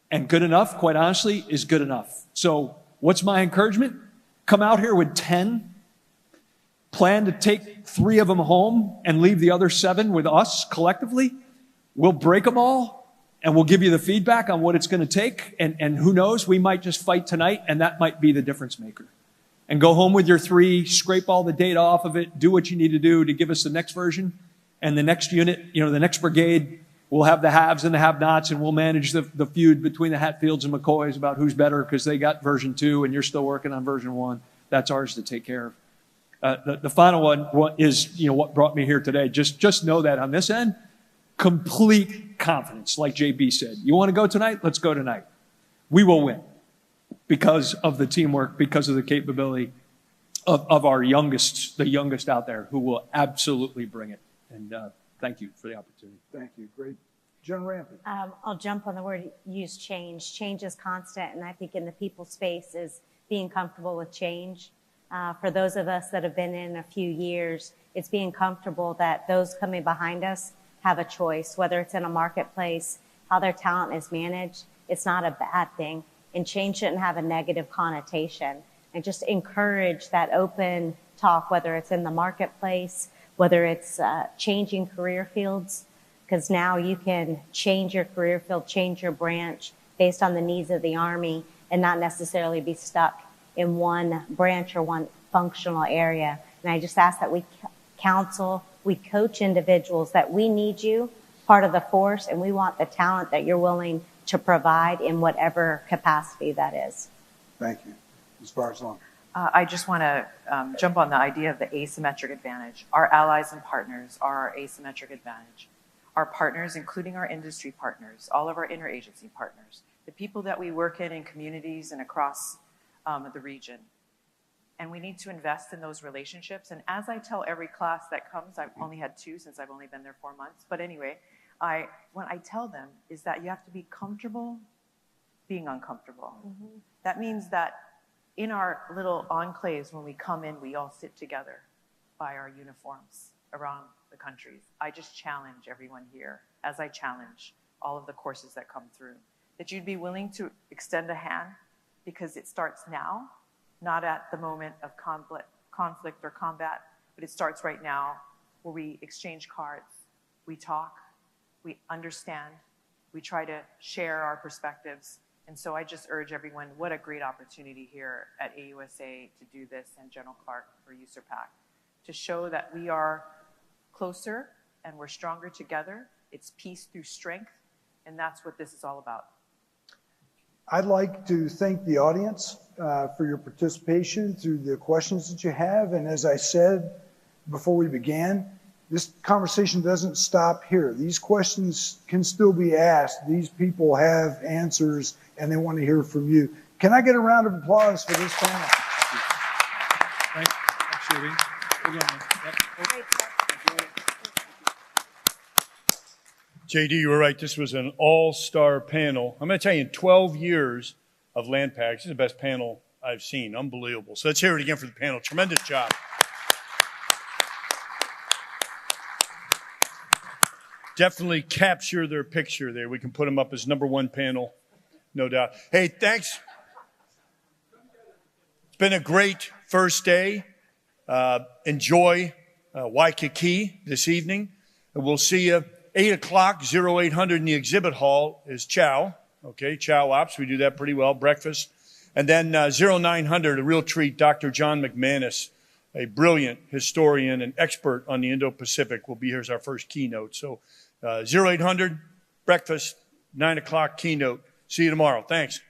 And good enough, quite honestly, is good enough. So what's my encouragement? Come out here with 10. Plan to take 3 of them home and leave the other 7 with us collectively. We'll break them all, and we'll give you the feedback on what it's going to take. And who knows, we might just fight tonight, and that might be the difference maker. And go home with your 3, scrape all the data off of it, do what you need to do to give us the next version. And the next unit, the next brigade, we'll have the haves and the have-nots, and we'll manage the feud between the Hatfields and McCoys about who's better because they got version 2 and you're still working on version 1. That's ours to take care of. The final one is, what brought me here today. Just know that on this end, complete confidence, like JB said. You want to go tonight? Let's go tonight. We will win because of the teamwork, because of the capability of our youngest, the youngest out there, who will absolutely bring it. And thank you for the opportunity. Thank you. Great. General Rampy. I'll jump on the word use change. Change is constant, and I think in the people space is being comfortable with change. For those of us that have been in a few years, it's being comfortable that those coming behind us have a choice, whether it's in a marketplace, how their talent is managed. It's not a bad thing, and change shouldn't have a negative connotation. And just encourage that open talk, whether it's in the marketplace, whether it's changing career fields, because now you can change your career field, change your branch based on the needs of the Army and not necessarily be stuck in one branch or one functional area. And I just ask that we counsel, we coach individuals that we need you, part of the force, and we want the talent that you're willing to provide in whatever capacity that is. Thank you. Ms. Vares-Lum. I just want to jump on the idea of the asymmetric advantage. Our allies and partners are our asymmetric advantage. Our partners, including our industry partners, all of our interagency partners, the people that we work in communities and across the region. And we need to invest in those relationships. And as I tell every class that comes, I've only had 2 since I've only been there 4 months. But anyway, what I tell them is that you have to be comfortable being uncomfortable. Mm-hmm. That means that in our little enclaves, when we come in, we all sit together by our uniforms around the countries. I just challenge everyone here, as I challenge all of the courses that come through, that you'd be willing to extend a hand, because it starts now, not at the moment of conflict or combat, but it starts right now, where we exchange cards, we talk, we understand, we try to share our perspectives. And so I just urge everyone, what a great opportunity here at AUSA to do this, and General Clark for USRPAC, to show that we are closer and we're stronger together. It's peace through strength, and that's what this is all about. I'd like to thank the audience for your participation through the questions that you have. And as I said before we began, this conversation doesn't stop here. These questions can still be asked. These people have answers, and they want to hear from you. Can I get a round of applause for this panel? Thanks, Judy. JD, you were right. This was an all-star panel. I'm going to tell you, in 12 years of LANPAC, this is the best panel I've seen. Unbelievable. So let's hear it again for the panel. Tremendous job. Definitely capture their picture there. We can put them up as #1 panel, no doubt. Hey, thanks. It's been a great first day. Enjoy Waikiki this evening. And we'll see you 8 o'clock, 0800 in the exhibit hall is chow. Okay, chow ops. We do that pretty well, breakfast. And then 0900, a real treat, Dr. John McManus, a brilliant historian and expert on the Indo-Pacific, will be here as our first keynote. So 0800, breakfast, 9 o'clock keynote. See you tomorrow. Thanks.